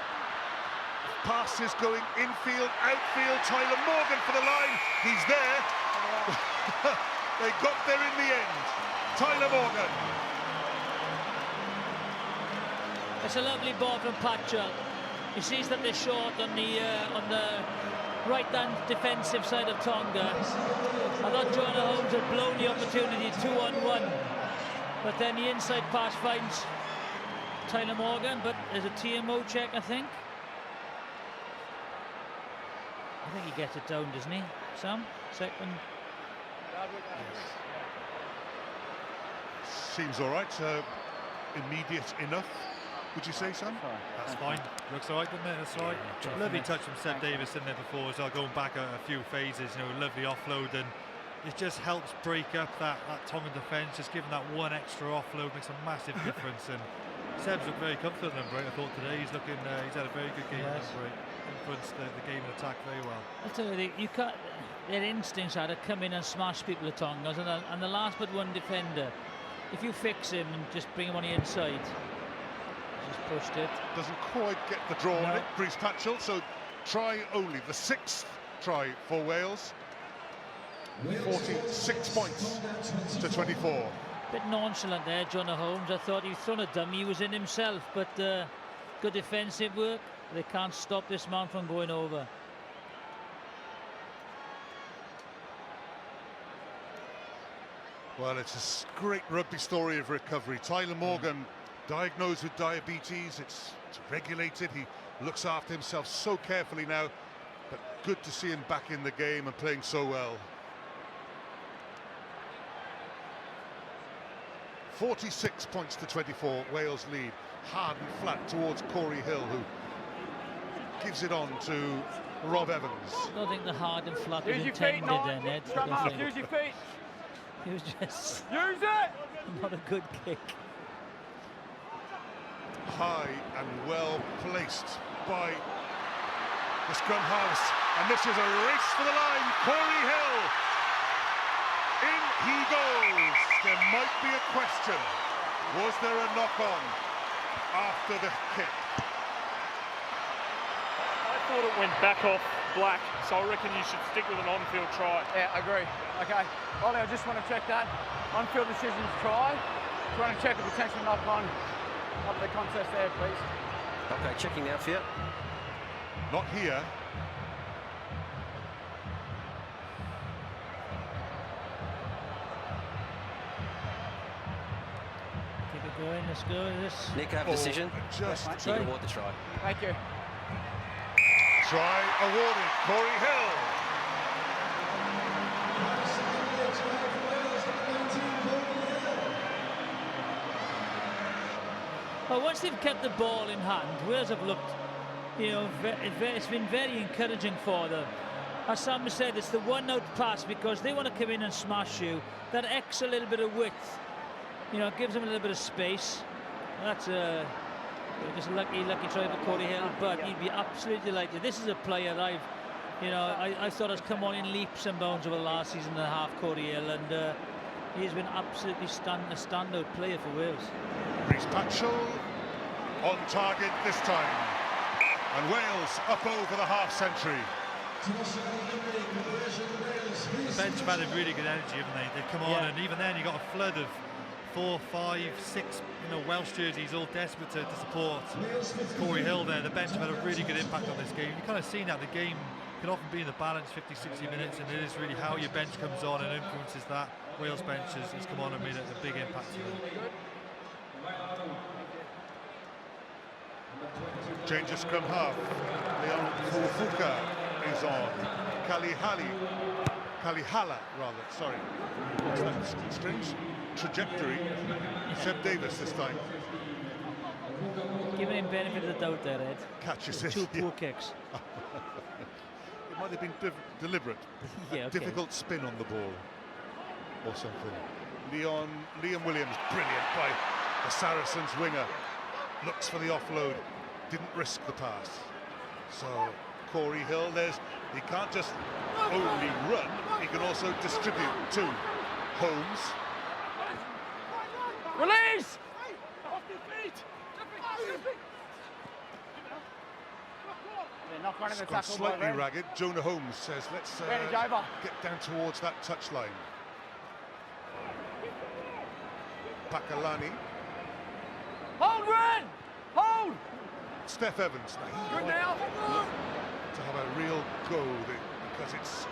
A: Pass is going infield, outfield. Tyler Morgan for the line. He's there. They got there in the end. Tyler Morgan.
B: It's a lovely ball from Patchell. He sees that they're short on the right-hand defensive side of Tonga. I thought Jonah Holmes had blown the opportunity 2-on-1, but then the inside pass finds Tyler Morgan, but there's a TMO check, I think. I think he gets it down, doesn't he, Sam? Second.
A: Seems all right. Immediate enough, would you say, Sam?
C: That's fine. Looks all right, doesn't it? That's right. Lovely touch from Seb Davis in there before as well, going back a few phases, you know, lovely offload, and it just helps break up that Tongan defence, just giving that one extra offload makes a massive difference. And Seb's looked very comfortable in break, I thought today. He's looking, he's had a very good game in break. Influenced the game and attack very well.
B: I'll tell you, you can't, their instincts are to come in and smash people at Tongas, and the last but one defender, if you fix him and just bring him on the inside, just pushed it.
A: Doesn't quite get the draw on it, Reece Patchell, so try only, the 6th try for Wales. 46 points to 24.
B: Bit nonchalant there, Jonah Holmes. I thought he'd thrown a dummy, he was in himself, but good defensive work. They can't stop this man from going over.
A: Well, it's a great rugby story of recovery. Tyler Morgan, diagnosed with diabetes, it's regulated, he looks after himself so carefully now, but good to see him back in the game and playing so well. 46 points to 24, Wales lead. Hard and flat towards Corey Hill, who gives it on to Rob Evans.
B: I don't think the hard and flat was
D: Use your
B: intended
D: feet,
B: then, Ed.
D: Use your feet.
B: It was just
D: Use it!
B: not a good kick.
A: High and well placed by the scrum halves, and this is a race for the line. Corey Hill, in he goes. There might be a question, was there a knock on after the kick?
E: I thought it went back off Black, so I reckon you should stick with an on-field try.
D: Yeah, I agree. Okay, Ollie, I just want to check that. On-field decisions try. Do you want to check a potential knock on of the contest there, please?
F: Okay, checking now for you.
A: Not here.
B: Keep it going, let's go.
F: Nick, I have a decision.
A: Just
F: You can award the try.
D: Thank you.
A: try awarded. Corey Hill.
B: Well, once they've kept the ball in hand, Wales have looked, you know, it's been very encouraging for them. As Sam said, it's the one-out pass because they want to come in and smash you. That extra little bit of width, you know, gives them a little bit of space. That's just a lucky try for Corey Hill, but he'd be absolutely delighted. This is a player I thought has come on in leaps and bounds over the last season and a half, Corey Hill, and he's been absolutely a standout player for Wales.
A: Reece Patchell on target this time, and Wales up over the half-century.
C: The bench have had a really good energy, haven't they? They've come on, and even then you got a flood of 4, 5, 6, Welsh jerseys, all desperate to support Corey Hill there. The bench have had a really good impact on this game. You kind of seen that the game can often be in the balance 50, 60 minutes, and it is really how your bench comes on and influences that. Wales bench has come on and made a big impact to them.
A: Change of scrum half. Leon Fufuka is on. Kalihala, rather, sorry. What's that strange trajectory? Seb Davis this time.
B: Giving him benefit of the doubt there, Ed.
A: Catches it.
B: Two poor kicks.
A: It might have been deliberate.
B: Yeah, okay.
A: Difficult spin on the ball. or something. Liam Williams, brilliant by the Saracens winger. Looks for the offload, didn't risk the pass. So Corey Hill, he can't just only run, he can also distribute to Holmes.
D: Release! Yeah, not running the
A: It's gone
D: tackle.
A: slightly ragged. Jonah Holmes says, let's get down towards that touchline. Pakalani.
D: Hold, Ren! Hold!
A: Steph Evans. Now
D: Good now.
A: to have a real go because it's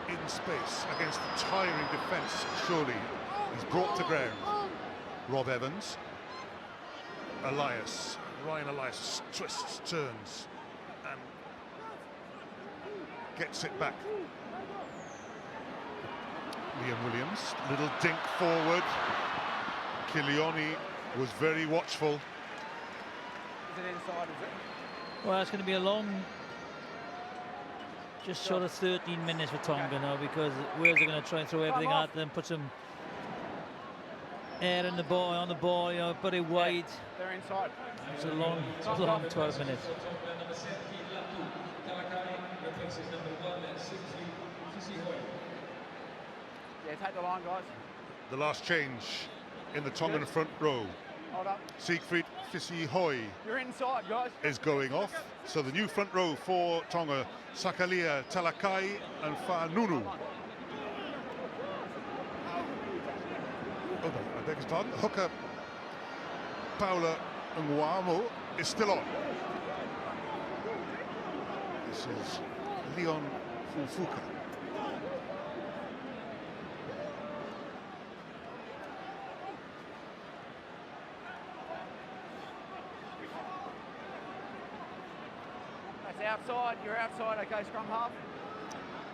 A: in space against the tiring defence. Surely he's brought to ground. Rob Evans. Ryan Elias twists, turns and gets it back. Liam Williams, little dink forward. Kilioni was very watchful.
D: Is it inside, is it?
B: Well, it's going to be a long, just short of 13 minutes for Tonga now, because Wales are going to try and throw everything at them, put some air in the ball, on the ball, you know, put it wide.
D: They're inside.
B: It's a long 12 minutes.
D: Yeah, take the line, guys.
A: The last change in the Tongan front row.
D: Hold up.
A: Siegfried Fisihoy
D: You're inside, guys.
A: is going off. So the new front row for Tonga, Sakalia, Talakai and Fa'anunu. Oh no, I beg his pardon. Hooker Paula Nguamo is still on. This is Leon Fufuka.
D: That's outside. You're outside. Okay, scrum half.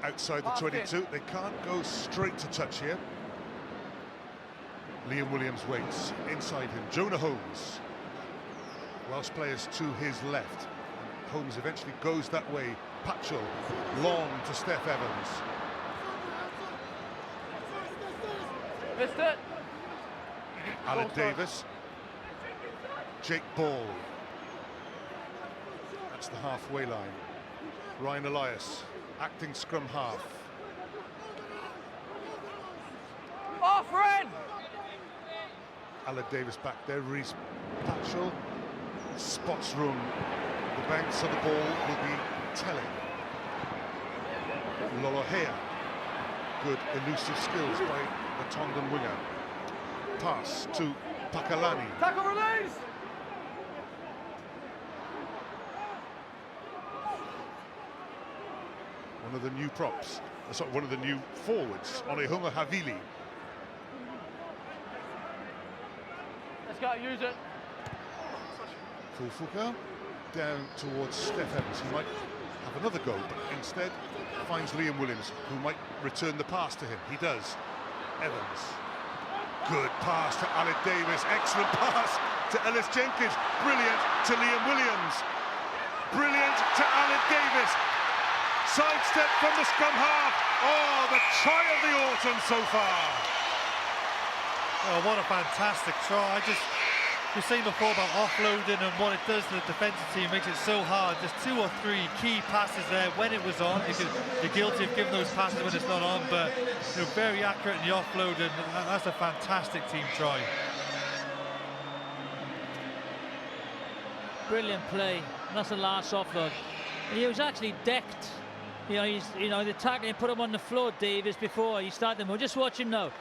A: Outside the
D: Half
A: 22, they can't go straight to touch here. Liam Williams waits inside him. Jonah Holmes. Welsh players to his left. Holmes eventually goes that way. Patchell, long to Steph Evans.
D: Missed it.
A: Alan
D: Ball through.
A: Davis. Jake Ball. That's the halfway line. Ryan Elias, acting scrum half.
D: Off, Ren!
A: Alan Davis back there. Reece Patchell spots room. The bounce of the ball will be telling. Lolohea. Good elusive skills by the Tongan winger. Pass to Pakalani.
D: Tackle release!
A: One of the new props. Sorry, one of the new forwards, Onehunga Havili.
D: Let's go, use it.
A: Fufuka down towards Steph Evans. He might have another go, but instead finds Liam Williams, who might return the pass to him. He does. Evans. Good pass to Alec Davis. Excellent pass to Ellis Jenkins. Brilliant to Liam Williams. Brilliant to Alec Davis. Sidestep from the scrum half. Oh, the try of the autumn so far.
C: Oh, what a fantastic try. We've seen before about offloading and what it does to the defensive team, makes it so hard. Just 2 or 3 key passes there when it was on. You're guilty of giving those passes when it's not on, but very accurate in the offload, and that's a fantastic team try.
B: Brilliant play. And that's the last offload. He was actually decked. The tackling put him on the floor, Davis, before he started them. Just watch him now.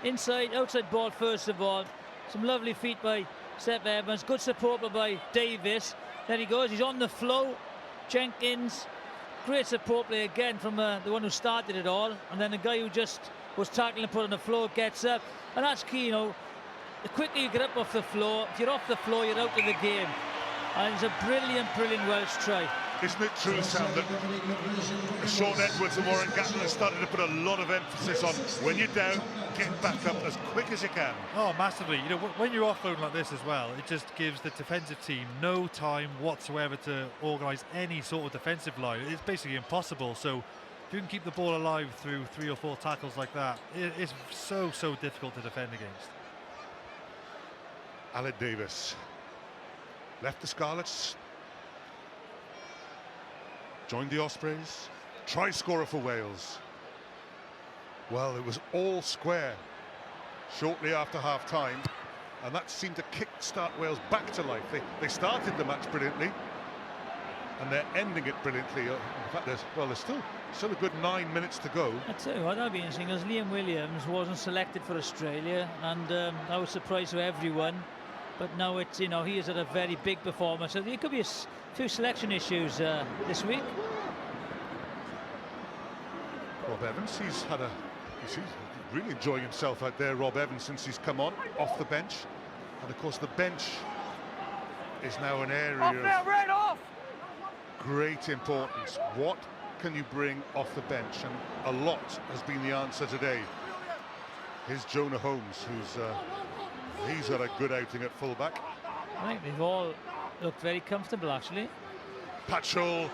B: Inside, outside ball first of all. Some lovely feet by Steph Evans. Good support by Davis. There he goes. He's on the flow. Jenkins. Great support play again from the one who started it all. And then the guy who just was tackling and put on the floor gets up. And that's key, The quicker you get up off the floor, if you're off the floor, you're out of the game. And it's a brilliant, brilliant Welsh try.
A: Isn't it true, Sam, that Sean Edwards and Warren Gatland have started to put a lot of emphasis on when you're down, get back up as quick as you can?
C: Oh, massively. When you're offloading like this as well, it just gives the defensive team no time whatsoever to organise any sort of defensive line. It's basically impossible. So if you can keep the ball alive through 3 or 4 tackles like that, it's so difficult to defend against.
A: Aled Davis left the Scarlets, joined the Ospreys, try scorer for Wales. Well, it was all square shortly after half-time, and that seemed to kick-start Wales back to life. They started the match brilliantly, and they're ending it brilliantly. In fact, there's still a good 9 minutes to go.
B: I tell you what, that'll be interesting, because Liam Williams wasn't selected for Australia, and I was surprised to everyone. But now it's, he is at a very big performance, so there could be a few selection issues this week.
A: Rob Evans, he's really enjoying himself out there, Rob Evans, since he's come on off the bench. And of course the bench is now an area of great importance. What can you bring off the bench? And a lot has been the answer today. Here's Jonah Holmes, he's got a good outing at fullback.
B: I think they've all looked very comfortable, actually.
A: Patchell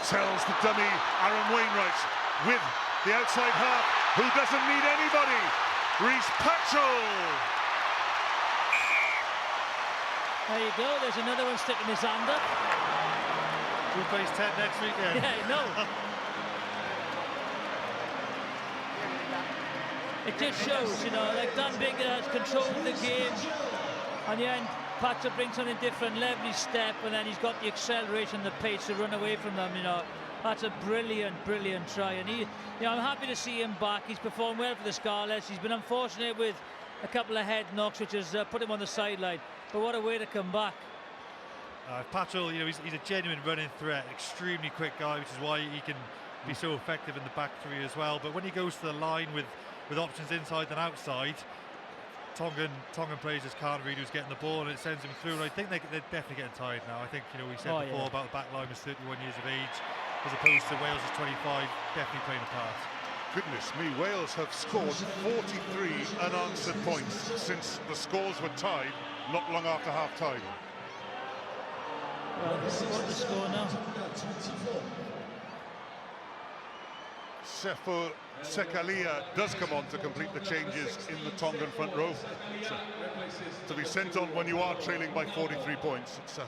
A: tells the dummy Aaron Wainwright with the outside half, who doesn't need anybody. Reece Patchell.
B: There you go, there's another one sticking his hand up.
C: Who plays 10 next weekend?
B: Yeah, no. It just shows, like Dan Bigger has controlled the game. On the end, Patchell brings something different, lovely step, and then he's got the acceleration, the pace to run away from them. That's a brilliant try, and I'm happy to see him back. He's performed well for the Scarlets. He's been unfortunate with a couple of head knocks, which has put him on the sideline. But what a way to come back.
C: Patchell, he's a genuine running threat, extremely quick guy, which is why he can be so effective in the back three as well. But when he goes to the line with options inside and outside, Tongan players just can't read who's getting the ball, and it sends him through. And I think they're definitely getting tired now. I think we said before about the back line was 31 years of age, as opposed to Wales is 25, definitely playing a part.
A: Goodness me, Wales have scored 43 unanswered points since the scores were tied not long after half-time.
B: Well, what's the score now?
A: Sefo Sekalia does come on to complete the changes in the Tongan front row. To be sent on when you are trailing by 43 points. It's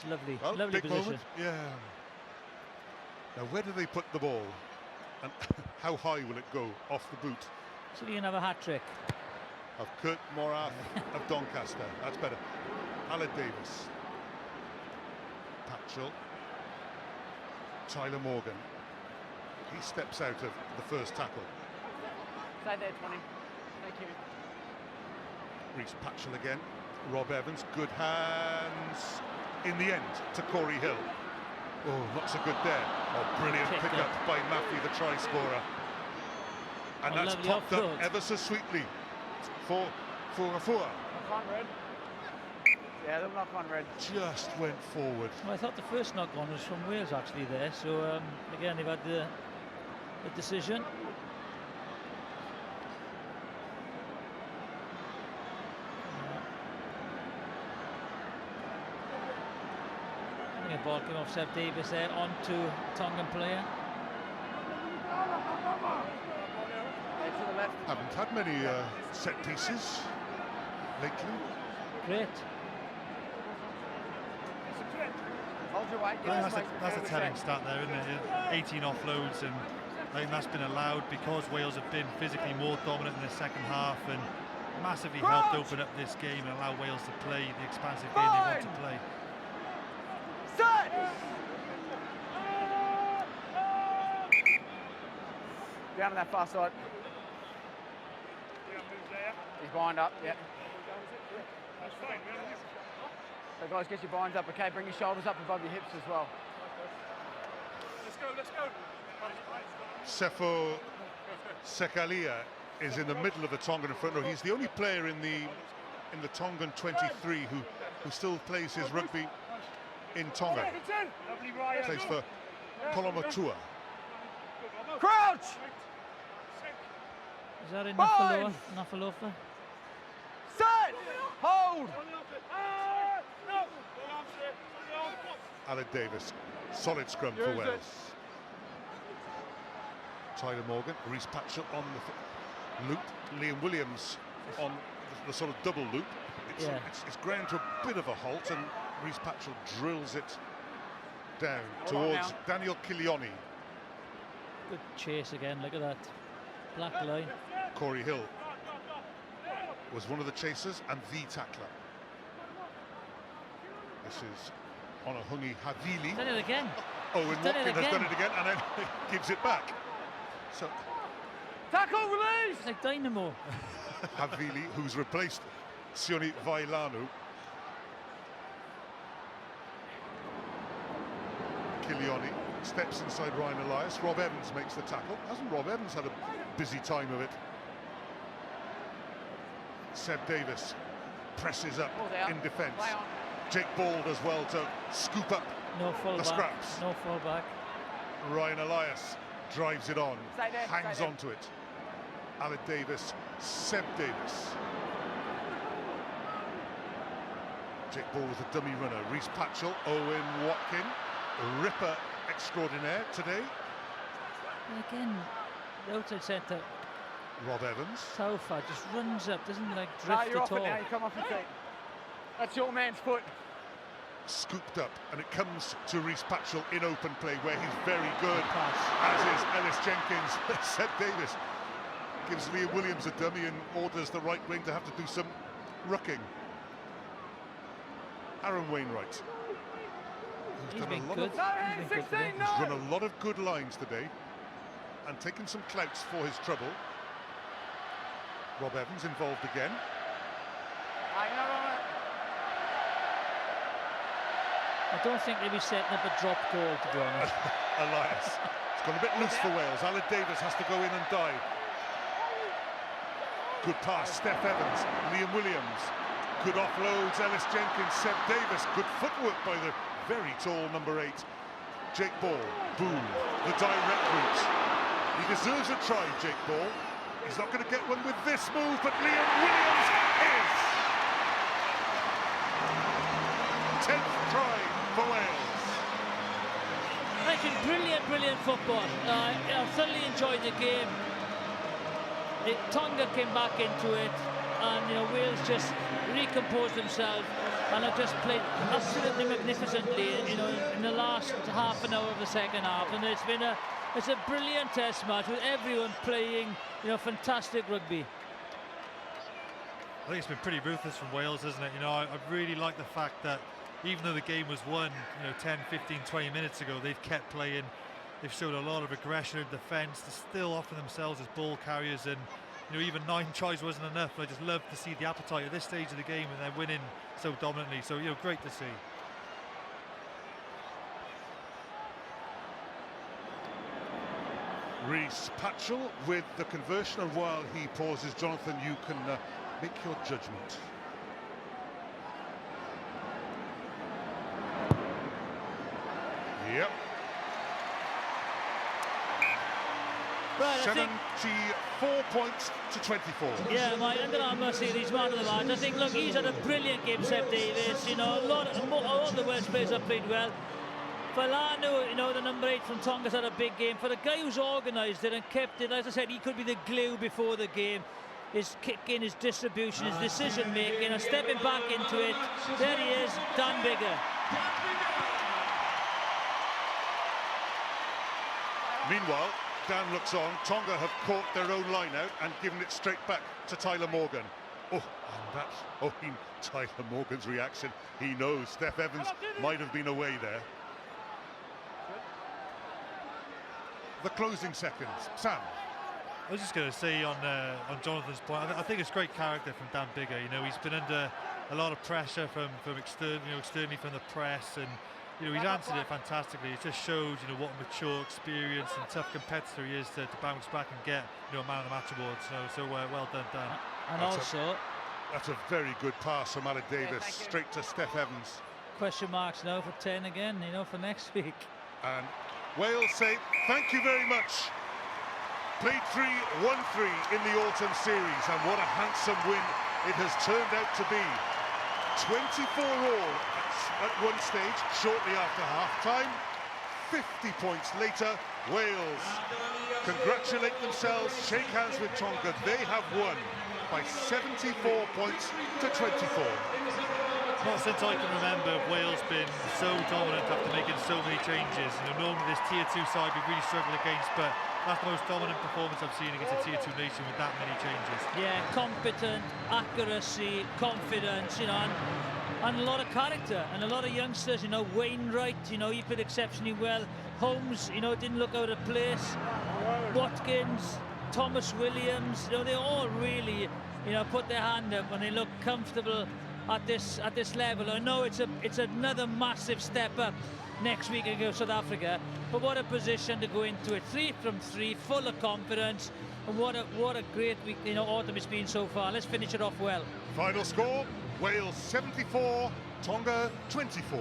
B: lovely,
A: well,
B: lovely
A: big
B: position.
A: moment. Yeah. Now, where do they put the ball? And how high will it go off the boot?
B: So you can have a hat-trick.
A: Of Kurt Morath of Doncaster. That's better. Aled Davis. Patchell. Tyler Morgan. He steps out of the first tackle.
D: Stay there, 20. Thank you.
A: Reece Patchell again. Rob Evans. Good hands in the end to Corey Hill. Oh, not so good there. Oh, brilliant pick-up by Maffey, the try scorer. And that's popped up ever so sweetly for Rafua.
D: Knock on red. Yeah, they'll knock on red.
A: Just went forward.
B: Well, I thought the first knock-on was from Wales actually there. So again, they've had the decision. I think a ball came off Seb Davis there onto Tongan player.
D: To the left.
A: Haven't had many set pieces lately.
B: Great.
D: Hold your weight.
C: That's a telling stat there, isn't it? 18 offloads, and I think that's been allowed because Wales have been physically more dominant in the second half and massively helped open up this game and allow Wales to play the expansive game they want to play.
D: Set! Down on that far side. He's bind up, yeah. So guys, get your binds up, okay? Bring your shoulders up above your hips as well.
E: Let's go.
A: Sefo Sekalia is in the middle of the Tongan front row. He's the only player in the Tongan 23 who still plays his rugby in Tonga. Plays for Kolomotua.
D: Crouch!
B: Is that in
D: Bind!
B: Nafalofa?
D: Set! Hold!
A: Aled Davis, solid scrum for Wales. Tyler Morgan, Reece Patchell on the loop, Liam Williams on the sort of double loop. It's ground to a bit of a halt, and Reece Patchell drills it down towards Daniel Kilioni.
B: Good chase again, look at that. Black line.
A: Corey Hill was one of the chasers and the tackler. This is Onahungi Havili.
B: Done it again.
A: Owen Watkin has done it again and then gives it back. So
D: Tackle release!
B: It's like dynamo.
A: Havili, who's replaced Sione Vailanu. Kilioni steps inside Ryan Elias. Rob Evans makes the tackle. Hasn't Rob Evans had a busy time of it? Seb Davis presses up in defence. Jake Bald as well to scoop up the scraps.
B: No fullback.
A: Ryan Elias drives it on, hangs on to it. Aled Davis, Seb Davis. Jake Ball with a dummy runner. Reece Patchell, Owen Watkin, ripper extraordinaire today.
B: And again, the outside centre.
A: Rob Evans.
B: So far, just runs up, doesn't like drift
D: you're
B: at
D: off
B: all.
D: it now, you come off your feet. That's your man's foot.
A: Scooped up, and it comes to Reece Patchell in open play, where he's very good,
B: Pass.
A: as is Ellis Jenkins. Seb Davis gives Liam Williams a dummy and orders the right wing to have to do some rucking. Aaron Wainwright,
B: He's been good.
A: He's run a lot of good lines today and taken some clouts for his trouble. Rob Evans involved again.
B: I don't think they'll be setting up a drop goal, to be honest.
A: Elias. It's gone a bit loose for Wales. Aled Davis has to go in and dive. Good pass, Steph Evans, Liam Williams. Good offloads, Ellis Jenkins, Seb Davis. Good footwork by the very tall number 8. Jake Ball, boom, the direct route. He deserves a try, Jake Ball. He's not going to get one with this move, but Liam Williams is. 10th try for Wales.
B: Actually, brilliant football. I thoroughly enjoyed the game. Tonga came back into it, and Wales just recomposed themselves and have just played absolutely magnificently. In the last half an hour of the second half, and it's a brilliant test match with everyone playing, fantastic rugby.
C: I think it's been pretty ruthless from Wales, isn't it? I really like the fact that even though the game was won, 10, 15, 20 minutes ago, they've kept playing. They've showed a lot of aggression in defence. They're still offering themselves as ball carriers, and even 9 tries wasn't enough. I just love to see the appetite at this stage of the game, and they're winning so dominantly. So great to see.
A: Reece Patchell with the conversion, and while he pauses, Jonathan, you can make your judgment. Yep.
B: Right,
A: 74 points to 24.
B: Yeah, my Under Armour series man of the match. I think, look, he's had a brilliant game, Seb Davis. All the Welsh players have played well. Vailanu, the number 8 from Tonga's had a big game. For the guy who's organised it and kept it, as I said, he could be the glue before the game. His kicking, his distribution, his decision making, and stepping back into it. There he is, Dan Biggar.
A: Meanwhile, Dan looks on. Tonga have caught their own line out and given it straight back to Tyler Morgan. Tyler Morgan's reaction. He knows Steph Evans might have been away there. The closing seconds. Sam.
C: I was just going to say on Jonathan's point, I think it's great character from Dan Biggar. He's been under a lot of pressure from externally from the press, and he's answered it fantastically. It just shows what a mature, experienced and tough competitor he is to bounce back and get a man of the match award. So well done, Dan.
B: And
A: that's a very good pass from Aled Davis straight to Steph Evans.
B: Question marks now for 10 again, for next week.
A: And Wales say thank you very much. Played 3, won 3 in the autumn series, and what a handsome win it has turned out to be. 24 all at one stage, shortly after half-time. 50 points later, Wales congratulate themselves, shake hands with Tonga. They have won by 74 points to 24.
C: Not since I can remember have Wales been so dominant after making so many changes. You know, normally this tier 2 side we really struggle against, but that's the most dominant performance I've seen against a tier 2 nation with that many changes.
B: Yeah, competent, accuracy, confidence, you know, and a lot of character, and a lot of youngsters, you know. Wainwright, you know, he played exceptionally well. Holmes, you know, didn't look out of place. Watkins, Thomas Williams, you know, they all really, you know, put their hand up and they look comfortable at this level. I know it's another massive step up next week against South Africa, but what a position to go into it. 3 from 3, full of confidence, and what a great week, you know, autumn it's been so far. Let's finish it off well.
A: Final score, Wales 74, Tonga 24.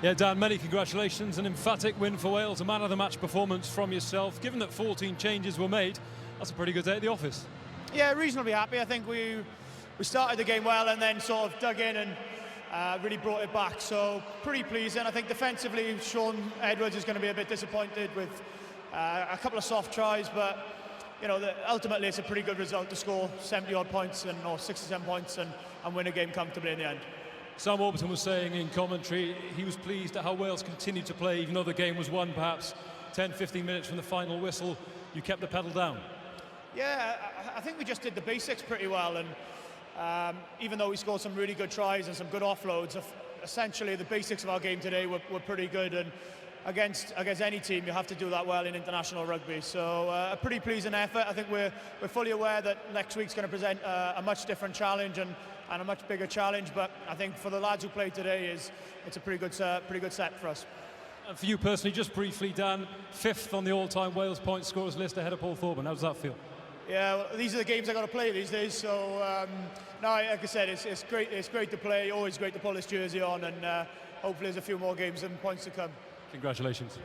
G: Yeah, Dan, many congratulations. An emphatic win for Wales, a man of the match performance from yourself. Given that 14 changes were made, that's a pretty good day at the office.
D: Yeah, reasonably happy. I think we started the game well and then sort of dug in and really brought it back. So pretty pleasing. I think defensively, Sean Edwards is going to be a bit disappointed with a couple of soft tries, but you know, ultimately it's a pretty good result to score 70-odd points or 67 points and win a game comfortably in the end.
G: Sam Warburton was saying in commentary he was pleased at how Wales continued to play, even though the game was won perhaps 10-15 minutes from the final whistle. You kept the pedal down.
D: Yeah, I think we just did the basics pretty well, and even though we scored some really good tries and some good offloads, essentially the basics of our game today were pretty good, and against any team you have to do that well in international rugby. So a pretty pleasing effort. I think we're fully aware that next week's going to present a much different challenge and a much bigger challenge, but I think for the lads who played today, it's a pretty good set for us.
G: And for you personally, just briefly, Dan, 5th on the all-time Wales point scorers list ahead of Paul Thorburn. How does that feel?
D: Yeah, well, these are the games I got to play these days. So no, like I said, it's great. It's great to play. Always great to pull this jersey on, and hopefully there's a few more games and points to come.
G: Congratulations.